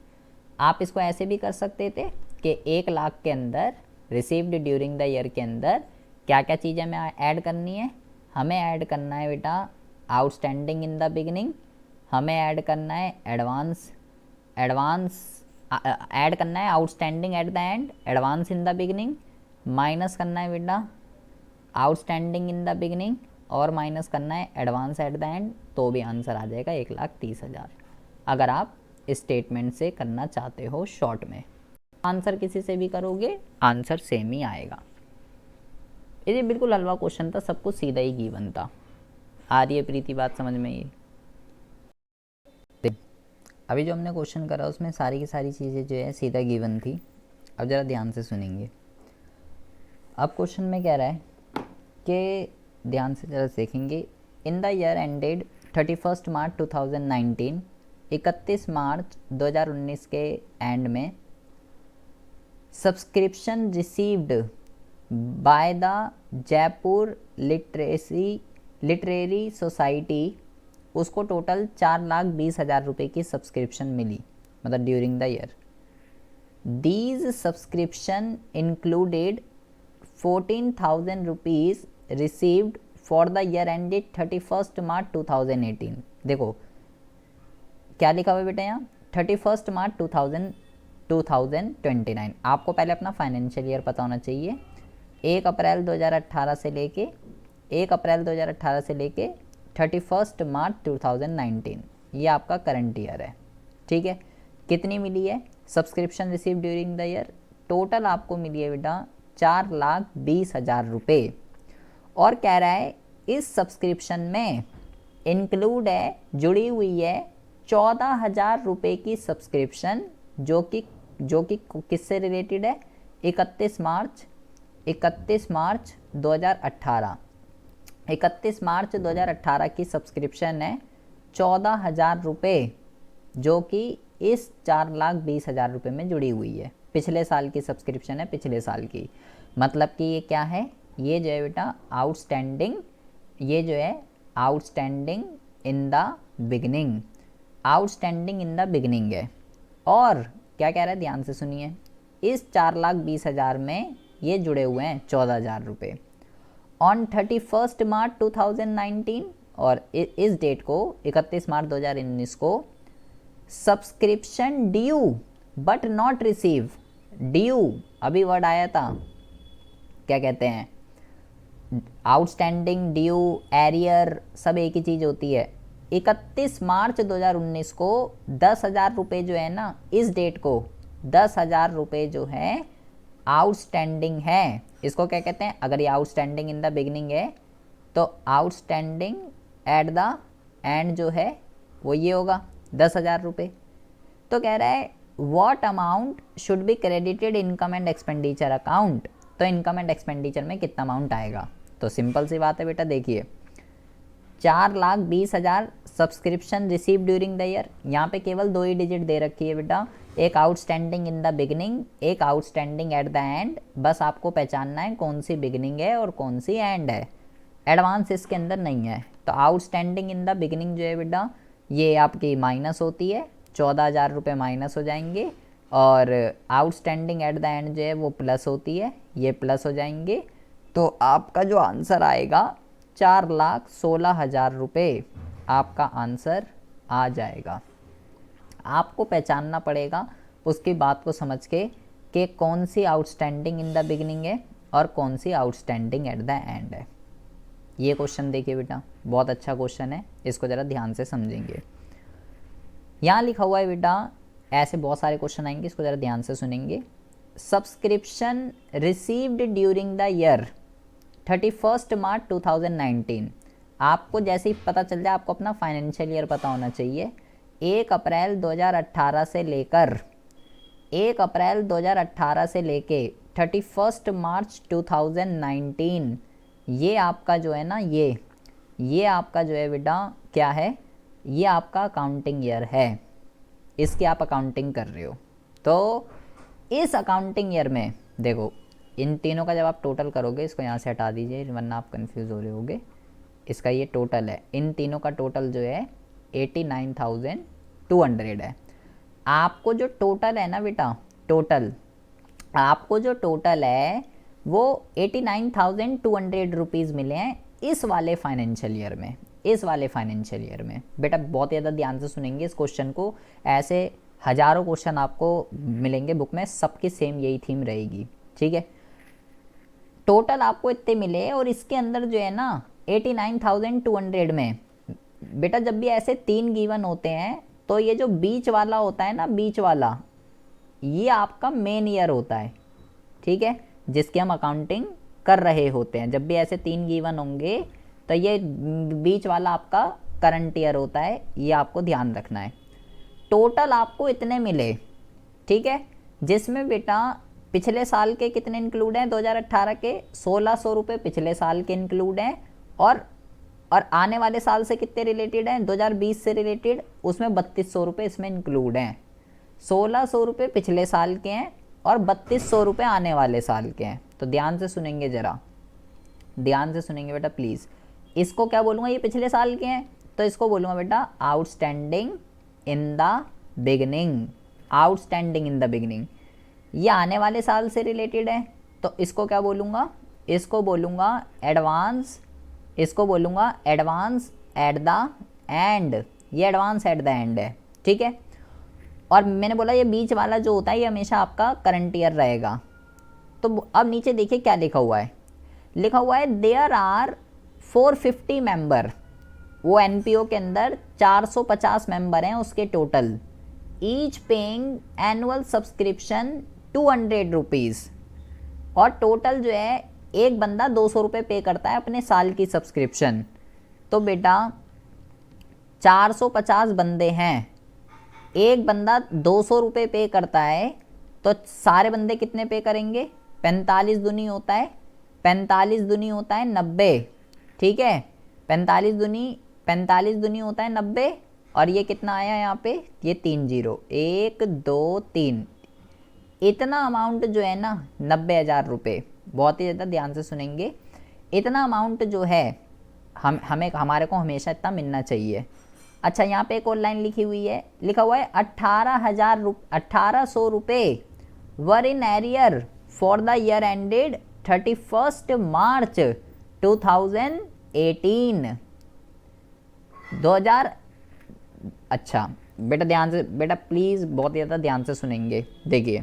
आप इसको ऐसे भी कर सकते थे कि 1 लाख के अंदर रिसीव्ड ड्यूरिंग द ईयर के अंदर क्या क्या चीज़ें हमें ऐड करनी है? हमें ऐड करना है बेटा आउटस्टैंडिंग इन द बिगनिंग, हमें ऐड करना है एडवांस ऐड करना है outstanding at the and, advance in the beginning, minus करना है बेटा आउटस्टैंडिंग इन द बिगनिंग और माइनस करना है एडवांस एट द एंड। तो भी आंसर आ जाएगा 1,30,000। अगर आप स्टेटमेंट से करना चाहते हो शॉर्ट में, आंसर किसी से भी करोगे आंसर सेम ही आएगा। ये बिल्कुल हलवा क्वेश्चन था, सब कुछ सीधा ही गिवन था। आ रही है प्रीति बात समझ में? ये अभी जो हमने क्वेश्चन करा उसमें सारी की सारी चीज़ें जो है सीधा गिवन थी। अब ज़रा ध्यान से सुनेंगे। अब क्वेश्चन में कह रहा है कि ध्यान से ज़रा देखेंगे। इन द ईयर एंडेड 31 मार्च 2019, 31 मार्च 2019 के एंड में subscription received by the Jaipur literary society, उसको टोटल 4,20,000 रुपये की सब्सक्रिप्शन मिली, मतलब during the year. These subscription included 14,000 rupees received for the year ended 31 March 2018। देखो क्या लिखा हुआ है बेटा यहाँ 31 मार्च 2029। आपको पहले अपना फाइनेंशियल ईयर पता होना चाहिए। 1 अप्रैल 2018 से लेके 31 मार्च 2019 ये आपका करंट ईयर है। ठीक है, कितनी मिली है subscription receive during the year? Total आपको मिली है बेटा 4,20,000 रुपये। और कह रहा है इस सब्सक्रिप्शन में इंक्लूड है, जुड़ी हुई है 14,000 रुपये की सब्सक्रिप्शन जो कि किससे रिलेटेड है? 31 मार्च 2018 31 मार्च 2018 की सब्सक्रिप्शन है 14,000 रुपये जो कि इस 4,20,000 रुपये में जुड़ी हुई है। पिछले साल की सब्सक्रिप्शन है, पिछले साल की, मतलब कि ये क्या है? ये जो है बेटा आउटस्टैंडिंग, ये जो है outstanding in the beginning, outstanding in the beginning है। और क्या कह रहा है ध्यान से सुनिए, इस 4,20,000 में ये जुड़े हुए हैं 14,000 रुपये। ऑन 31 मार्च 2019 और इस डेट को 31 मार्च 2019 को subscription due but not receive, due अभी वर्ड आया था, क्या कहते हैं आउटस्टैंडिंग, ड्यू, एरियर सब एक ही चीज़ होती है। 31 मार्च 2019 को 10,000 रुपये जो है ना, इस डेट को 10,000 रुपये जो है आउटस्टैंडिंग है। इसको क्या कहते हैं? अगर ये आउटस्टैंडिंग इन द बिगनिंग है तो आउटस्टैंडिंग एट द एंड जो है वो ये होगा 10,000 रुपये। तो कह रहा है what amount should be credited income and expenditure account. तो इनकम एंड एक्सपेंडिचर में कितना अमाउंट आएगा? तो सिंपल सी बात है बेटा, देखिए 4,20,000 subscription receive during the year, यहाँ पे केवल 2 ही डिजिट दे रखी है बेटा, एक आउटस्टैंडिंग इन द बिगनिंग, एक आउटस्टैंडिंग एट द एंड। बस आपको पहचानना है कौन सी बिगनिंग है और कौन सी एंड है, एडवांस इसके अंदर नहीं है। तो आउटस्टैंडिंग इन द बिगनिंग जो है बेटा ये आपकी माइनस होती है, 14,000 रुपये माइनस हो जाएंगे, और आउटस्टैंडिंग एट द एंड जो है वो प्लस होती है, ये प्लस हो जाएंगे। तो आपका जो आंसर आएगा 4,16,000 रुपये आपका आंसर आ जाएगा। आपको पहचानना पड़ेगा उसकी बात को समझ के कि कौन सी आउटस्टैंडिंग इन द बिगनिंग है और कौन सी आउटस्टैंडिंग एट द एंड है। ये क्वेश्चन देखिए बेटा, बहुत अच्छा क्वेश्चन है, इसको ज़रा ध्यान से समझेंगे। यहाँ लिखा हुआ है बेटा, ऐसे बहुत सारे क्वेश्चन आएंगे, इसको ज़रा ध्यान से सुनेंगे। Subscription received during the year 31 मार्च 2019। आपको जैसे ही पता चल जाए, आपको अपना फाइनेंशियल ईयर पता होना चाहिए। 1 अप्रैल 2018 से लेकर 31 मार्च 2019 ये आपका जो है ना, ये आपका जो है बेटा क्या है? ये आपका अकाउंटिंग ईयर है, इसकी आप अकाउंटिंग कर रहे हो। तो इस अकाउंटिंग ईयर में देखो, इन तीनों का जब आप टोटल करोगे, इसको यहाँ से हटा दीजिए वरना आप कंफ्यूज हो रहे होगे। इसका ये टोटल है, इन तीनों का टोटल जो है 89,200 है। आपको जो टोटल है ना बेटा, आपको जो टोटल है वो 89,200 रुपीज़ मिले हैं इस वाले फाइनेंशियल ईयर में, बेटा बहुत ज़्यादा ध्यान से सुनेंगे इस क्वेश्चन को। ऐसे हज़ारों क्वेश्चन आपको मिलेंगे बुक में, सबकी सेम यही थीम रहेगी, ठीक है। टोटल आपको इतने मिले और इसके अंदर जो है ना 89,200 में बेटा जब भी ऐसे 3 गिवन होते हैं तो ये जो बीच वाला होता है ना, बीच वाला ये आपका मेन ईयर होता है, ठीक है, जिसकी हम अकाउंटिंग कर रहे होते हैं। जब भी ऐसे 3 गिवन होंगे तो ये बीच वाला आपका करंट ईयर होता है, ये आपको ध्यान रखना है। टोटल आपको इतने मिले, ठीक है, जिसमें बेटा पिछले साल के कितने इंक्लूड हैं? 2018 के 1,600 रुपये पिछले साल के इंक्लूड हैं, और आने वाले साल से कितने रिलेटेड हैं? 2020 से रिलेटेड, उसमें 3,200 रुपये इसमें इंक्लूड हैं। 1,600 रुपये पिछले साल के हैं और 3,200 रुपये आने वाले साल के हैं। तो ध्यान से सुनेंगे, ज़रा ध्यान से सुनेंगे बेटा प्लीज़। इसको क्या बोलूँगा? ये पिछले साल के हैं तो इसको बोलूँगा बेटा outstanding in the beginning, outstanding in the beginning. ये आने वाले साल से रिलेटेड है, तो इसको क्या बोलूँगा, इसको बोलूँगा एडवांस, इसको बोलूँगा एडवांस एट द एंड, ये एडवांस एट द एंड है, ठीक है। और मैंने बोला ये बीच वाला जो होता है ये हमेशा आपका करंट ईयर रहेगा। तो अब नीचे देखिए क्या लिखा हुआ है, लिखा हुआ है देयर आर 450 मेंबर, वो एनपीओ के अंदर 450 मेंबर हैं उसके total, each paying annual subscription 200 rupees, और टोटल जो है एक बंदा 200 रुपये पे करता है अपने साल की सब्सक्रिप्शन। तो बेटा 450 बंदे हैं, एक बंदा 200 रुपये पे करता है, तो सारे बंदे कितने पे करेंगे, 45 दूनी होता है, 45 दूनी होता है 90, ठीक है, 45 दूनी होता है 90, और ये कितना आया यहाँ पे, ये 3 0, 1 2 3, इतना अमाउंट जो है ना 90,000 रुपये, बहुत ही ज़्यादा ध्यान से सुनेंगे, इतना अमाउंट जो है हमारे को हमेशा इतना मिलना चाहिए। अच्छा यहाँ पे एक और लाइन लिखी हुई है, लिखा हुआ है 1800 रुपये were in arrear for the year ended 31 March 2018। 2000, अच्छा बेटा ध्यान से, बेटा प्लीज़ बहुत ज़्यादा ध्यान से सुनेंगे। देखिए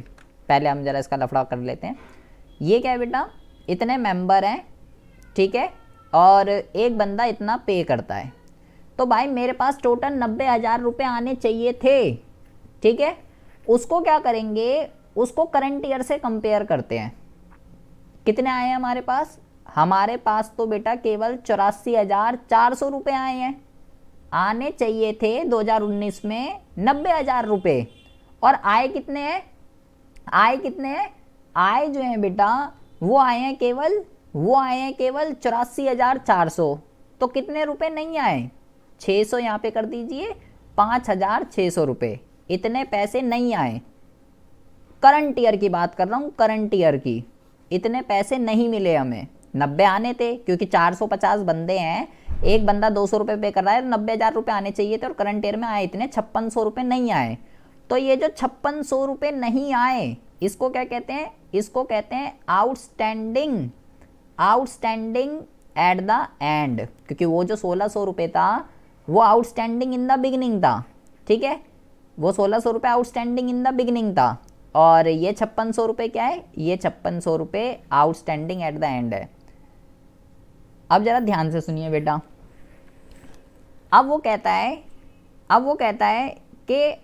पहले हम ज़रा इसका लफड़ा कर लेते हैं। ये क्या है बेटा, इतने मेंबर हैं, ठीक है, और एक बंदा इतना पे करता है, तो भाई मेरे पास टोटल 90,000 रुपये आने चाहिए थे, ठीक है। उसको क्या करेंगे, उसको करंट ईयर से कंपेयर करते हैं, कितने आए हैं हमारे पास, हमारे पास तो बेटा केवल 84,400 रुपये आए हैं, आने चाहिए थे 2019 में 90,000 रुपये, और आए कितने हैं, आए कितने हैं, आए जो हैं बेटा वो आए हैं केवल 84,400, तो कितने रुपए नहीं आए, 600 यहाँ पे कर दीजिए, 5,600 रुपये, इतने पैसे नहीं आए। करंट ईयर की बात कर रहा हूँ, करंट ईयर की, इतने पैसे नहीं मिले हमें, 90 आने थे क्योंकि 450 बंदे हैं, एक बंदा 200 रुपये पे कर रहा है, तो 90,000 रुपये आने चाहिए थे, और करंट ईयर में आए इतने 5600 रुपये नहीं आए। तो ये जो 5600 रुपये नहीं आए, इसको क्या कहते हैं, इसको कहते हैं outstanding, outstanding at the and, क्योंकि वो जो 1600 रुपये था वो आउटस्टैंडिंग इन द बिगिनिंग था, ठीक है, वो 1600 रुपये आउटस्टैंडिंग इन द बिगिनिंग था, और ये 5600 रुपये क्या है, ये 5600 रुपये आउटस्टैंडिंग एट द एंड है। अब जरा ध्यान से सुनिए बेटा, अब वो कहता है कि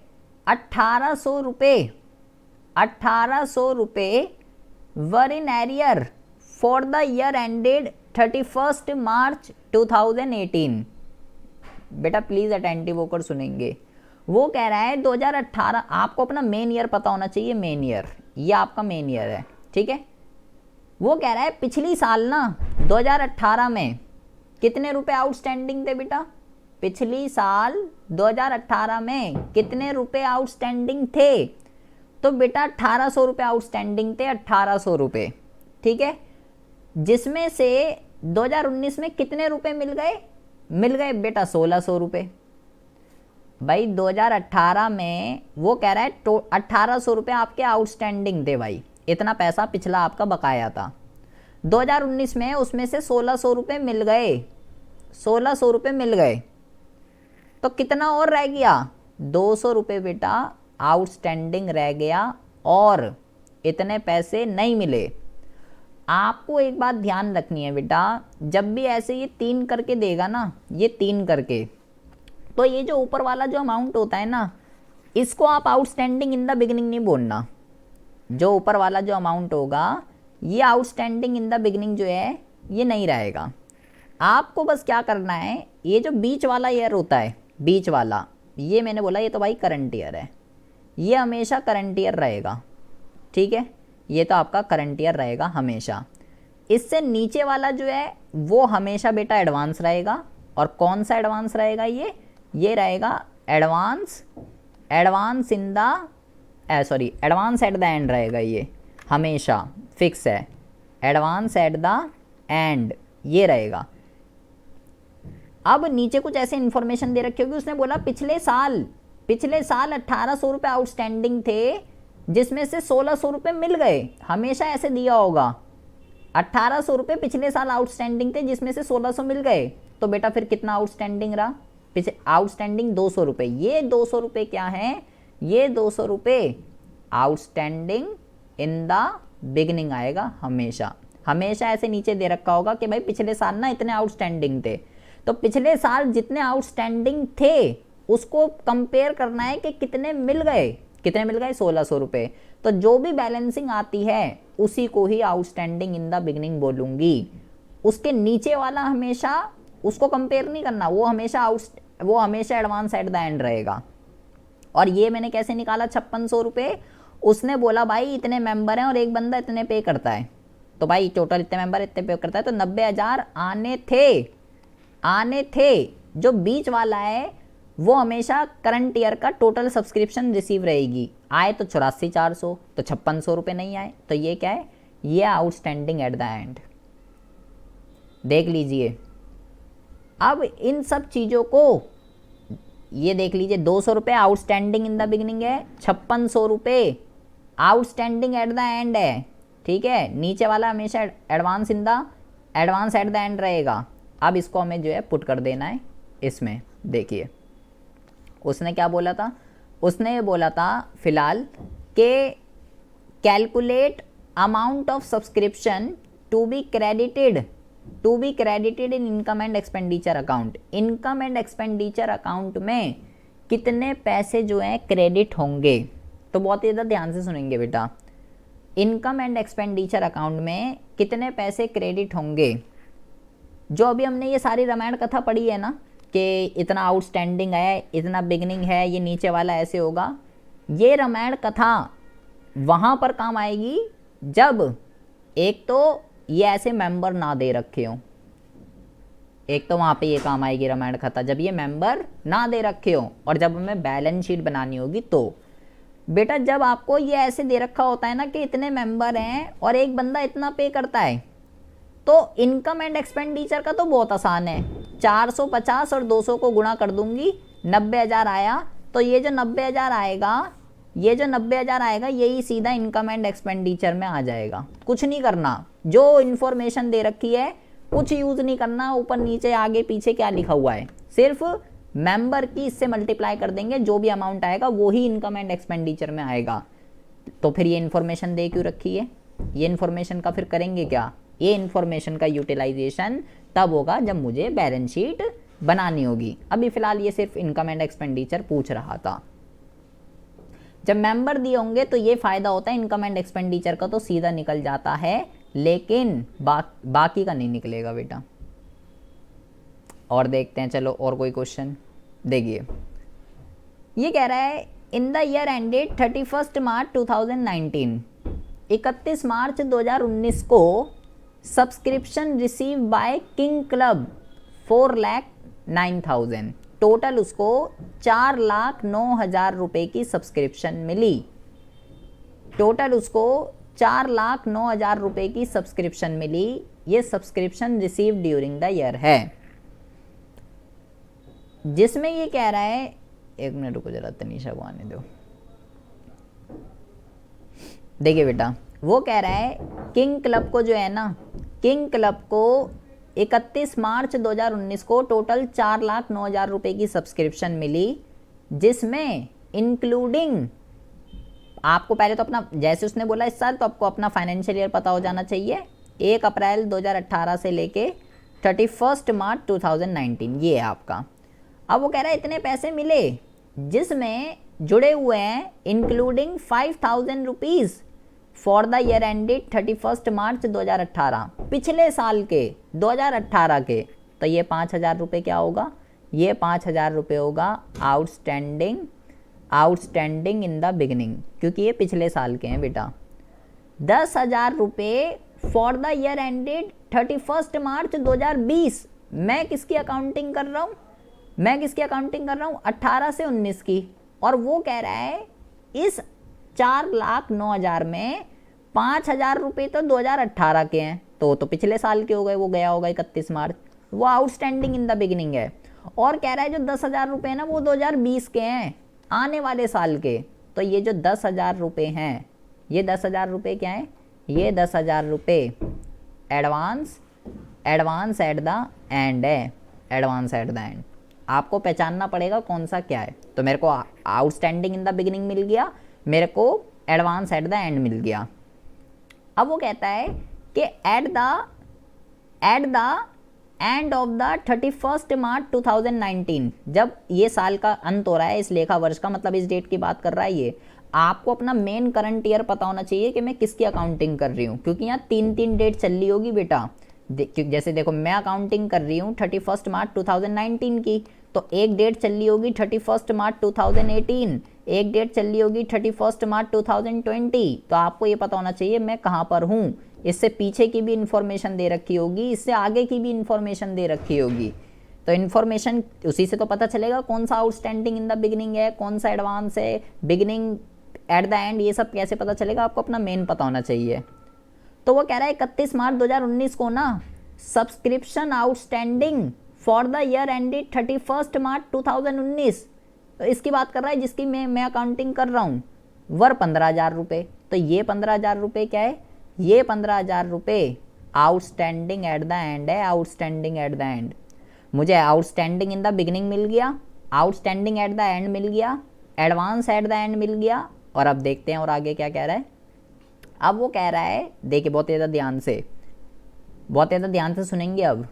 1800 रुपये were in arrear for the year ended 31 March 2018। बेटा प्लीज़ अटेंटिव होकर सुनेंगे, वो कह रहा है 2018, आपको अपना मेन ईयर पता होना चाहिए, मेन ईयर, ये आपका मेन ईयर है, ठीक है। वो कह रहा है पिछली साल ना 2018 में कितने रुपए आउटस्टैंडिंग थे बेटा, पिछली साल 2018 में कितने रुपए आउटस्टैंडिंग थे, तो बेटा 1800 रुपये आउटस्टैंडिंग थे, 1800 रुपये, ठीक है, जिसमें से 2019 में कितने रुपए मिल गए बेटा 1600 रुपये। भाई 2018 में वो कह रहा है 1800 रुपये आपके आउटस्टैंडिंग थे, भाई इतना पैसा पिछला आपका बकाया था, 2019 में उसमें से 1600 रुपये मिल गए, 1600 रुपये मिल गए, तो कितना और रह गया, 200 रुपये बेटा आउटस्टैंडिंग रह गया, और इतने पैसे नहीं मिले। आपको एक बात ध्यान रखनी है बेटा, जब भी ऐसे ये 3 करके देगा ना, ये 3 करके, तो ये जो ऊपर वाला जो अमाउंट होता है ना, इसको आप आउटस्टैंडिंग इन द बिगिनिंग नहीं बोलना, जो ऊपर वाला जो अमाउंट होगा ये आउटस्टैंडिंग इन द बिगिनिंग जो है ये नहीं रहेगा। आपको बस क्या करना है, ये जो बीच वाला ईयर होता है, बीच वाला, ये मैंने बोला ये तो भाई करंट ईयर है, ये हमेशा करंट ईयर रहेगा, ठीक है, ये तो आपका करंट ईयर रहेगा हमेशा। इससे नीचे वाला जो है वो हमेशा बेटा एडवांस रहेगा, और कौन सा एडवांस रहेगा, ये रहेगा advance in the advance at the and रहेगा, ये हमेशा फिक्स है, एडवांस एट द एंड ये रहेगा। अब नीचे कुछ ऐसे इन्फॉर्मेशन दे रखी होगी, उसने बोला पिछले साल 1800 रुपये आउटस्टैंडिंग थे, जिसमें से 1600 रुपये मिल गए, हमेशा ऐसे दिया होगा। 1800 रुपये पिछले साल आउटस्टैंडिंग थे जिसमें से 1600 मिल गए, तो बेटा फिर कितना आउटस्टैंडिंग रहा, पीछे आउटस्टैंडिंग 200 रुपये। ये 200 रुपये क्या है, ये 200 रुपये आउटस्टैंडिंग इन द बिगनिंग आएगा। हमेशा हमेशा ऐसे नीचे दे रखा होगा कि भाई पिछले साल ना इतने आउटस्टैंडिंग थे, तो पिछले साल जितने आउटस्टैंडिंग थे उसको कंपेयर करना है कि कितने मिल गए, कितने मिल गए, 1600 रुपये। तो जो भी बैलेंसिंग आती है उसी को ही आउटस्टैंडिंग इन द बिगनिंग बोलूँगी। उसके नीचे वाला हमेशा उसको कंपेयर नहीं करना, वो हमेशा एडवांस एट द एंड रहेगा। और ये मैंने कैसे निकाला 5600 रुपये, उसने बोला भाई इतने मेंबर हैं और एक बंदा इतने पे करता है, तो भाई टोटल इतने मेंबर इतने पे करता है, तो 90,000 आने थे। जो बीच वाला है वो हमेशा करंट ईयर का टोटल सब्सक्रिप्शन रिसीव रहेगी। आए तो 84,400, तो 5600 रुपये नहीं आए, तो ये क्या है, ये आउटस्टैंडिंग एट द एंड। देख लीजिए अब इन सब चीज़ों को, ये देख लीजिए 200 रुपये आउटस्टैंडिंग इन द बिगिनिंग है, 5600 रुपये आउटस्टैंडिंग एट द एंड है, ठीक है। नीचे वाला हमेशा एडवांस एट द एंड रहेगा। अब इसको हमें जो है पुट कर देना है इसमें। देखिए उसने क्या बोला था, उसने ये बोला था फिलहाल कि calculate amount of subscription to be credited in income and expenditure account. Income and expenditure account में कितने पैसे जो हैं क्रेडिट होंगे, तो बहुत ही ज़्यादा ध्यान से सुनेंगे बेटा। इनकम एंड एक्सपेंडिचर अकाउंट में कितने पैसे क्रेडिट होंगे, जो अभी हमने ये सारी रामायण कथा पढ़ी है ना कि इतना आउटस्टैंडिंग है, इतना बिगनिंग है, ये नीचे वाला ऐसे होगा, ये रामायण कथा वहाँ पर काम आएगी जब एक तो ये ऐसे मेंबर ना दे रखे हों, एक तो वहाँ पे ये काम आएगी रामायण कथा जब ये मेंबर ना दे रखे हों, और जब हमें बैलेंस शीट बनानी होगी तो बेटा जब आपको ये ऐसे दे रखा होता है ना कि इतने मेंबर हैं और एक बंदा इतना पे करता है, तो इनकम एंड एक्सपेंडिचर का तो बहुत आसान है, 450 और 200 को गुणा कर दूंगी, 90,000 आया, तो ये जो 90,000 आएगा यही सीधा इनकम एंड एक्सपेंडिचर में आ जाएगा। कुछ नहीं करना, जो इन्फॉर्मेशन दे रखी है कुछ यूज़ नहीं करना, ऊपर नीचे आगे पीछे क्या लिखा हुआ है, सिर्फ मेंबर की इससे मल्टीप्लाई कर देंगे, जो भी अमाउंट आएगा वो ही इनकम एंड एक्सपेंडिचर में आएगा। तो फिर ये इन्फॉर्मेशन दे क्यों रखी है, ये इन्फॉर्मेशन का फिर करेंगे क्या, ये इन्फॉर्मेशन का यूटिलाइजेशन तब होगा जब मुझे बैलेंस शीट बनानी होगी। अभी फिलहाल ये सिर्फ इनकम एंड एक्सपेंडिचर पूछ रहा था। जब मेंबर दिए होंगे तो ये फ़ायदा होता है इनकम एंड एक्सपेंडिचर का, तो सीधा निकल जाता है, लेकिन बाकी का नहीं निकलेगा बेटा। और देखते हैं, चलो और कोई क्वेश्चन देखिए। ये कह रहा है इन द ईयर एंडेड 31 मार्च 2019, 31 मार्च 2019 को subscription receive by king club 4,09,000, total उसको 4,09,000 रुपये की सब्सक्रिप्शन मिली। टोटल उसको 4,09,000 रुपये की सब्सक्रिप्शन मिली। ये subscription receive during the year है, जिसमें ये कह रहा है, एक मिनट रुको जरा, तनीषा को आने दो। देखिए बेटा, वो कह रहा है किंग क्लब को जो है ना, किंग क्लब को 31 मार्च 2019 को टोटल 4,09,000 रुपये की सब्सक्रिप्शन मिली, जिसमें इंक्लूडिंग आपको पहले तो अपना, जैसे उसने बोला इस साल, तो आपको अपना फाइनेंशियल ईयर पता हो जाना चाहिए। 1 अप्रैल 2018 से लेके 31 मार्च 2019 ये है आपका। अब वो कह रहा है इतने पैसे मिले, जिसमें जुड़े हुए हैं including 5,000 rupees for the year ended 31 March 2018, पिछले साल के 2018 के, तो ये 5,000 रुपये क्या होगा, ये 5,000 रुपये होगा आउटस्टैंडिंग इन द बिगिनिंग, क्योंकि ये पिछले साल के हैं बेटा। 10,000 रुपये फॉर द ईयर एंडेड 31 मार्च 2020, मैं किसकी अकाउंटिंग कर रहा हूँ, 18 से 19 की। और वो कह रहा है इस 4,09,000 में 5,000 रुपये तो 2018 के हैं, तो पिछले साल के हो गए, वो गया होगा 31 मार्च, वो आउटस्टैंडिंग इन द बिगिनिंग है। और कह रहा है जो 10,000 रुपये है ना, वो 2020 के हैं, आने वाले साल के, तो ये जो 10,000 रुपये हैं, ये 10,000 रुपये क्या है, ये 10,000 रुपये एडवांस एट द एंड है, एडवांस एट द एंड। आपको पहचानना पड़ेगा कौन सा क्या है। तो मेरे को आउटस्टैंडिंग इन द बिगिनिंग मिल गया, मेरे को एडवांस एट द एंड मिल गया। अब वो कहता है कि eight the end of the 31 मार्च 2019, जब ये साल का अंत हो रहा है, इस लेखा वर्ष का, मतलब इस डेट की बात कर रहा है ये, आपको अपना मेन करंट ईयर पता होना चाहिए कि मैं किसकी अकाउंटिंग कर रही हूँ, क्योंकि यहाँ 3 डेट चल रही होगी बेटा। जैसे देखो मैं अकाउंटिंग कर रही हूँ 31 मार्च 2019 की, तो एक डेट चल रही होगी 31 मार्च 2018, एक डेट चल रही होगी 31 मार्च 2020। तो आपको ये पता होना चाहिए मैं कहाँ पर हूँ। इससे पीछे की भी इंफॉर्मेशन दे रखी होगी, इससे आगे की भी इंफॉर्मेशन दे रखी होगी। तो इन्फॉर्मेशन उसी से तो पता चलेगा कौन सा आउटस्टैंडिंग इन द बिगिनिंग है, कौन सा एडवांस है, बिगिनिंग एट द एंड, ये सब कैसे पता चलेगा, आपको अपना मेन पता होना चाहिए। तो वो कह रहा है 31 मार्च 2019 को ना subscription outstanding for the year ended 31 मार्च 2019, तो इसकी बात कर रहा है जिसकी मैं अकाउंटिंग कर रहा हूँ, वर 15,000 रुपये। तो ये 15,000 रुपये क्या है, ये 15,000 रुपये आउटस्टैंडिंग एट द एंड है, आउटस्टैंडिंग एट द एंड। मुझे आउटस्टैंडिंग इन द बिगिनिंग मिल गया, आउटस्टैंडिंग एट द एंड मिल गया, एडवांस एट द एंड मिल गया। और अब देखते हैं और आगे क्या कह रहा है। अब वो कह रहा है, देखिए बहुत ज़्यादा ध्यान से सुनेंगे। अब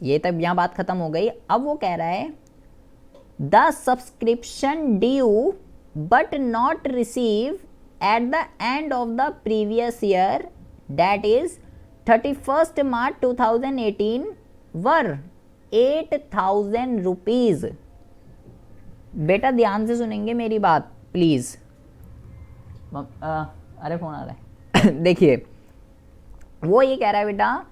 ये तब यहाँ बात खत्म हो गई। अब वो कह रहा है the subscription due but not receive at the end of the previous year that is 31 March 2018 were 8,000 rupees. बेटा ध्यान से सुनेंगे मेरी बात प्लीज़। अरे फ़ोन आ रहा है देखिए वो ये कह रहा है बेटा,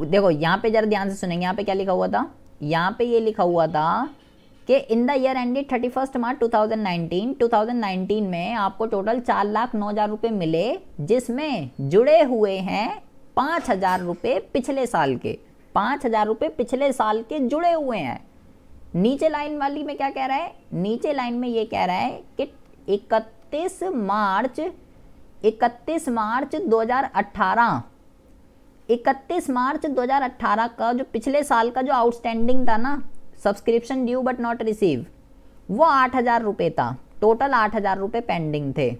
देखो यहाँ पे जरा ध्यान से सुनेंगे। यहाँ पे क्या लिखा हुआ था, यहाँ पे ये लिखा हुआ था कि इन द ईयर एंडेड 31 मार्च 2019 में आपको टोटल 4,09,000 रुपये मिले, जिसमें जुड़े हुए हैं 5,000 रुपये पिछले साल के, 5,000 रुपये पिछले साल के जुड़े हुए हैं। नीचे लाइन वाली में क्या कह रहा है, नीचे लाइन में ये कह रहा है कि 31 मार्च 2018 का जो पिछले साल का जो आउटस्टैंडिंग था ना, subscription due but not receive, वो 8,000 रुपये था। टोटल 8,000 रुपये पेंडिंग थे,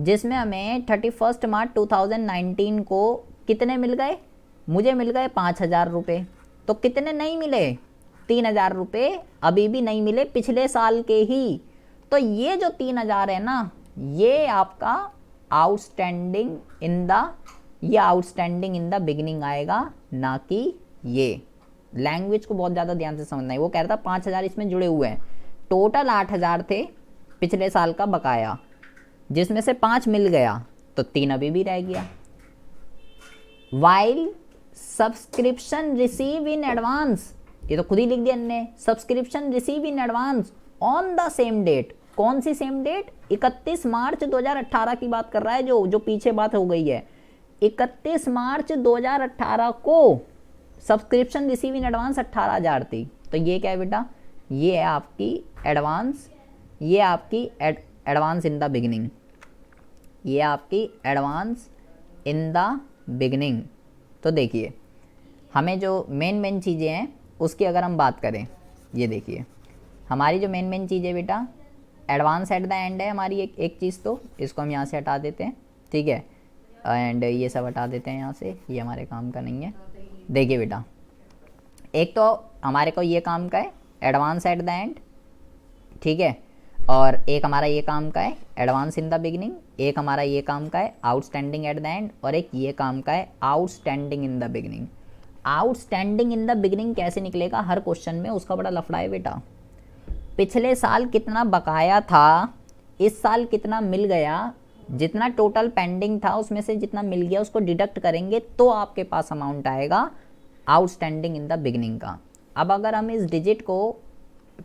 जिसमें हमें 31 मार्च 2019 को कितने मिल गए, मुझे मिल गए 5,000 रुपये। तो कितने नहीं मिले, 3,000 रुपये अभी भी नहीं मिले, पिछले साल के ही। तो ये जो 3,000 है ना, ये आपका आउटस्टैंडिंग इन द बिगिनिंग आएगा, ना कि ये। लैंग्वेज को बहुत ज़्यादा ध्यान से समझना है। वो कह रहा था 5,000 इसमें जुड़े हुए हैं, टोटल 8,000 थे पिछले साल का बकाया, जिसमें से 5 मिल गया तो 3 अभी भी रह गया। While subscription receive in advance, ये तो खुद ही लिख दिया हमने, subscription receive in advance on the same date. कौन सी सेम डेट, 31 मार्च 2018 की बात कर रहा है, जो पीछे बात हो गई है। 31 मार्च 2018 को सब्सक्रिप्शन रिसीव इन एडवांस 18,000 थी। तो ये क्या है बेटा, ये है आपकी एडवांस, ये आपकी एडवांस इन द बिगिनिंग, ये आपकी एडवांस इन द बिगिनिंग। तो देखिए हमें जो मेन चीज़ें हैं उसकी अगर हम बात करें, ये देखिए हमारी जो मेन चीज़ है बेटा, एडवांस एट द एंड है हमारी एक चीज़। तो इसको हम यहाँ से हटा देते हैं, ठीक है, एंड ये सब हटा देते हैं यहाँ से, ये हमारे काम का नहीं है। देखिए बेटा, एक तो हमारे को ये काम का है एडवांस एट द एंड, ठीक है, और एक हमारा ये काम का है एडवांस इन द बिगिनिंग, एक हमारा ये काम का है आउटस्टैंडिंग एट द एंड, और एक ये काम का है outstanding in the beginning. Outstanding in the beginning कैसे निकलेगा, हर क्वेश्चन में उसका बड़ा लफड़ा है बेटा। पिछले साल कितना बकाया था, इस साल कितना मिल गया, जितना टोटल पेंडिंग था उसमें से जितना मिल गया उसको डिडक्ट करेंगे तो आपके पास अमाउंट आएगा आउटस्टैंडिंग इन द बिगिनिंग का। अब अगर हम इस डिजिट को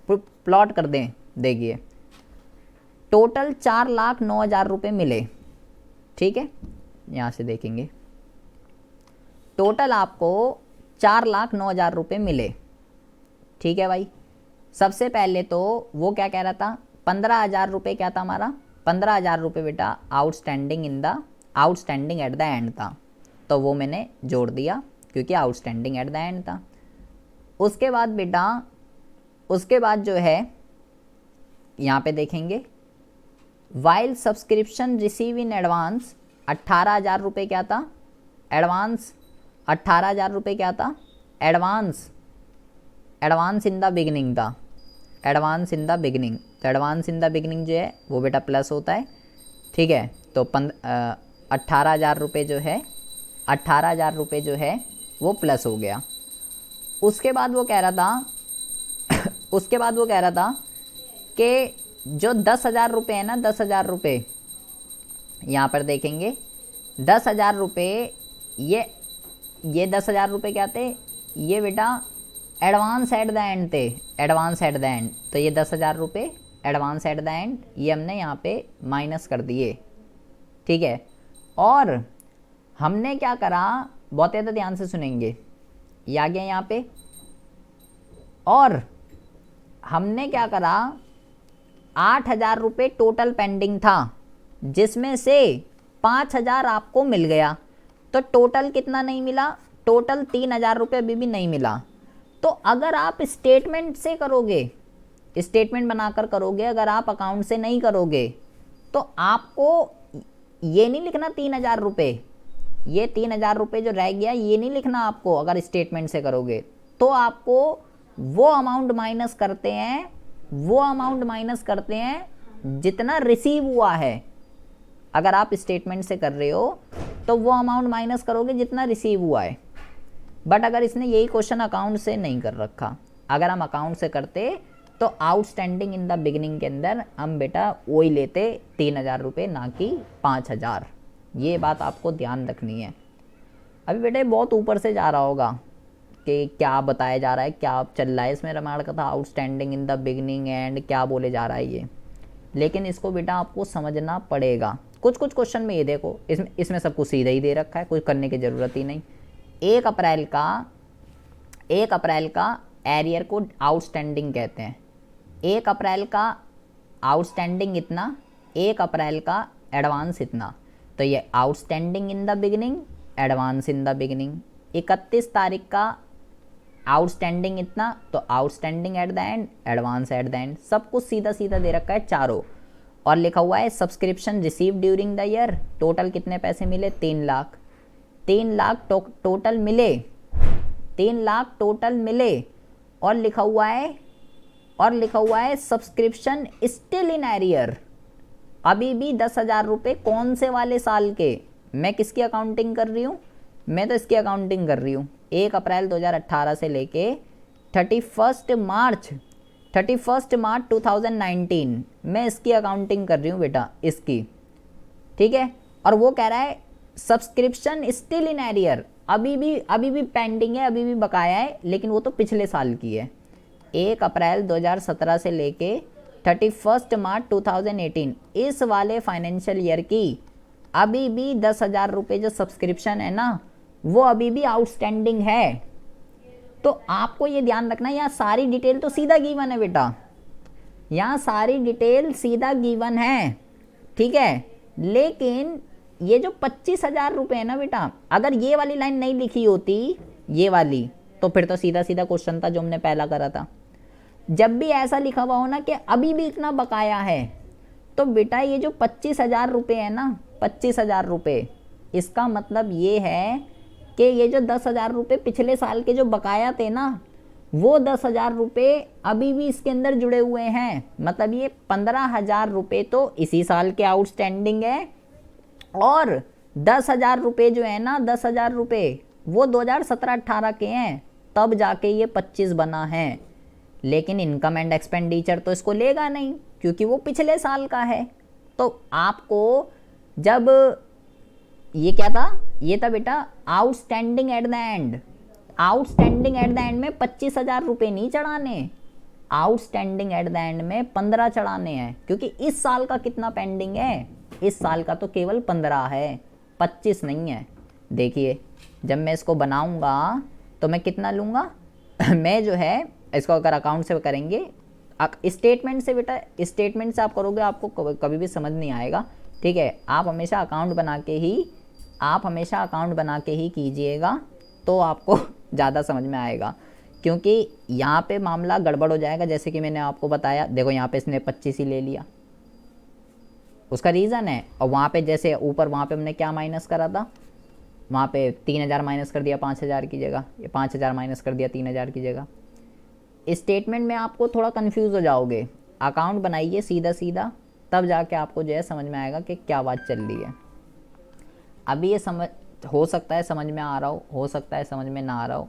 प्लॉट कर दें, देखिए टोटल 4,09,000 रुपये मिले, ठीक है, यहाँ से देखेंगे टोटल आपको 4,09,000 रुपये मिले, ठीक है भाई। सबसे पहले तो वो क्या कह रहा था, 15,000 रुपये क्या था हमारा, 15,000 रुपये बेटा आउटस्टैंडिंग एट द एंड था, तो वो मैंने जोड़ दिया क्योंकि आउटस्टैंडिंग एट द एंड था। उसके बाद बेटा उसके बाद जो है यहाँ पे देखेंगे, while subscription receive in advance 18,000 रुपये क्या था, एडवांस 18,000 रुपये क्या था, एडवांस इन द बिगिनिंग था, एडवांस इन द बिगिनिंग। तो एडवांस इन द बिगिनिंग जो है वो बेटा प्लस होता है, ठीक है। तो 18,000 रुपये जो है 18,000 रुपये जो है वो प्लस हो गया। उसके बाद वो कह रहा था उसके बाद वो कह रहा था कि जो 10,000 रुपये है ना, 10,000 रुपये यहाँ पर देखेंगे, 10,000 रुपये ये 10,000 रुपये क्या थे, ये बेटा एडवांस एट द एंड थे, एडवांस एट द एंड। तो ये 10,000 रुपये एडवांस एट द एंड ये हमने यहाँ पे माइनस कर दिए, ठीक है। और हमने क्या करा, बहुत ज़्यादा ध्यान से सुनेंगे, ये आ गया यहाँ पे। और हमने क्या करा, 8,000 रुपये टोटल पेंडिंग था, जिसमें से 5,000 आपको मिल गया। तो टोटल कितना नहीं मिला, टोटल 3,000 रुपये अभी भी नहीं मिला। तो अगर आप स्टेटमेंट से करोगे, स्टेटमेंट बनाकर करोगे, अगर आप अकाउंट से नहीं करोगे तो आपको ये नहीं लिखना 3,000 रुपये, ये 3,000 रुपये जो रह गया ये नहीं लिखना आपको। अगर स्टेटमेंट से करोगे तो आपको वो अमाउंट माइनस करते हैं, वो अमाउंट माइनस करते हैं जितना रिसीव हुआ है। अगर आप स्टेटमेंट से कर रहे हो तो वो अमाउंट माइनस करोगे जितना रिसीव हुआ है। बट अगर इसने यही क्वेश्चन अकाउंट से नहीं कर रखा, अगर हम अकाउंट से करते तो आउटस्टैंडिंग इन द बिगिनिंग के अंदर हम बेटा वही लेते 3,000 रुपये, ना कि 5,000। ये बात आपको ध्यान रखनी है। अभी बेटे बहुत ऊपर से जा रहा होगा कि क्या बताया जा रहा है, क्या चल रहा है इसमें, रामायण का था outstanding in the beginning and क्या बोले जा रहा है ये। लेकिन इसको बेटा आपको समझना पड़ेगा। कुछ क्वेश्चन में ये देखो, इसमें सब कुछ सीधा ही दे रखा है, कुछ करने की ज़रूरत ही नहीं। 1 अप्रैल का एरियर को आउटस्टैंडिंग कहते हैं। 1 अप्रैल का आउटस्टैंडिंग इतना, 1 अप्रैल का एडवांस इतना। तो ये outstanding in the beginning, advance in the beginning. 31 तारीख का आउटस्टैंडिंग इतना, तो outstanding at the and, advance at the and. सब कुछ सीधा सीधा दे रखा है चारों। और लिखा हुआ है subscription receive during the year, total कितने पैसे मिले, 3 लाख। 3 लाख टोटल मिले, 3 लाख टोटल मिले। और लिखा हुआ है सब्सक्रिप्शन स्टिल इन एरियर, अभी भी 10,000 रुपये। कौन से वाले साल के, मैं किसकी अकाउंटिंग कर रही हूँ, मैं तो इसकी अकाउंटिंग कर रही हूँ 1 अप्रैल 2018 से लेके 31 मार्च 2019 मैं इसकी अकाउंटिंग कर रही हूँ बेटा, इसकी, ठीक है। और वो कह रहा है सब्सक्रिप्शन स्टिल इन एरियर, अभी भी पेंडिंग है, अभी भी बकाया है, लेकिन वो तो पिछले साल की है। 1 अप्रैल 2017 से लेके 31 मार्च 2018 इस वाले फाइनेंशियल ईयर की अभी भी 10,000 रुपये जो सब्सक्रिप्शन है ना, वो अभी भी आउटस्टैंडिंग है। तो आपको ये ध्यान रखना, यहाँ सारी डिटेल तो सीधा गिवन है बेटा, यहाँ सारी डिटेल सीधा गिवन है, ठीक है। लेकिन ये जो 25,000 रुपये है ना बेटा, अगर ये वाली लाइन नहीं लिखी होती, ये वाली, तो फिर तो सीधा सीधा क्वेश्चन था जो हमने पहला करा था। जब भी ऐसा लिखा हुआ हो ना कि अभी भी इतना बकाया है, तो बेटा ये जो 25,000 रुपये है ना, 25,000 रुपये, इसका मतलब ये है कि ये जो 10,000 रुपये पिछले साल के जो बकाया थे ना, वो 10,000 रुपये अभी भी इसके अंदर जुड़े हुए हैं। मतलब ये 15,000 रुपये तो इसी साल के आउटस्टैंडिंग है, और 10,000 रुपये जो है ना, 10,000 रुपये वो 2017-18 के हैं, तब जाके ये 25 बना है। लेकिन इनकम एंड एक्सपेंडिचर तो इसको लेगा नहीं, क्योंकि वो पिछले साल का है। तो आपको जब ये क्या था, ये था बेटा outstanding at the end. Outstanding at the and में 25,000 रुपये नहीं चढ़ाने, आउटस्टैंडिंग एट द एंड में 15 चढ़ाने हैं, क्योंकि इस साल का कितना पेंडिंग है, इस साल का तो केवल 15 है, 25 नहीं है। देखिए जब मैं इसको बनाऊंगा तो मैं कितना लूँगा मैं जो है इसको अगर अकाउंट से करेंगे, स्टेटमेंट से बेटा, स्टेटमेंट से आप करोगे आपको कभी भी समझ नहीं आएगा, ठीक है। आप हमेशा अकाउंट बना के ही कीजिएगा, तो आपको ज़्यादा समझ में आएगा, क्योंकि यहाँ पे मामला गड़बड़ हो जाएगा। जैसे कि मैंने आपको बताया, देखो यहाँ पे इसने 25 ही ले लिया, उसका रीज़न है। और वहाँ पे जैसे ऊपर वहाँ पे हमने क्या माइनस करा था, वहाँ पे 3000 माइनस कर दिया 5000 की जगह, ये 5000 माइनस कर दिया 3000 की जगह। स्टेटमेंट में आपको थोड़ा कंफ्यूज हो जाओगे, अकाउंट बनाइए सीधा सीधा, तब जाके आपको जो है समझ में आएगा कि क्या बात चल रही है। अभी ये समझ हो सकता है समझ में आ रहा हो सकता है समझ में ना आ रहा हो।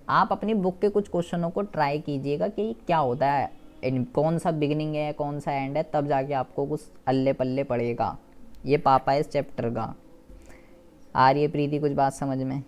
आप अपनी बुक के कुछ क्वेश्चनों को ट्राई कीजिएगा कि क्या होता है, कौन सा बिगिनिंग है कौन सा एंड है, तब जाके आपको कुछ अल्ले पल्ले पड़ेगा। ये पापा इस चैप्टर का। आ रही है प्रीति कुछ बात समझ में?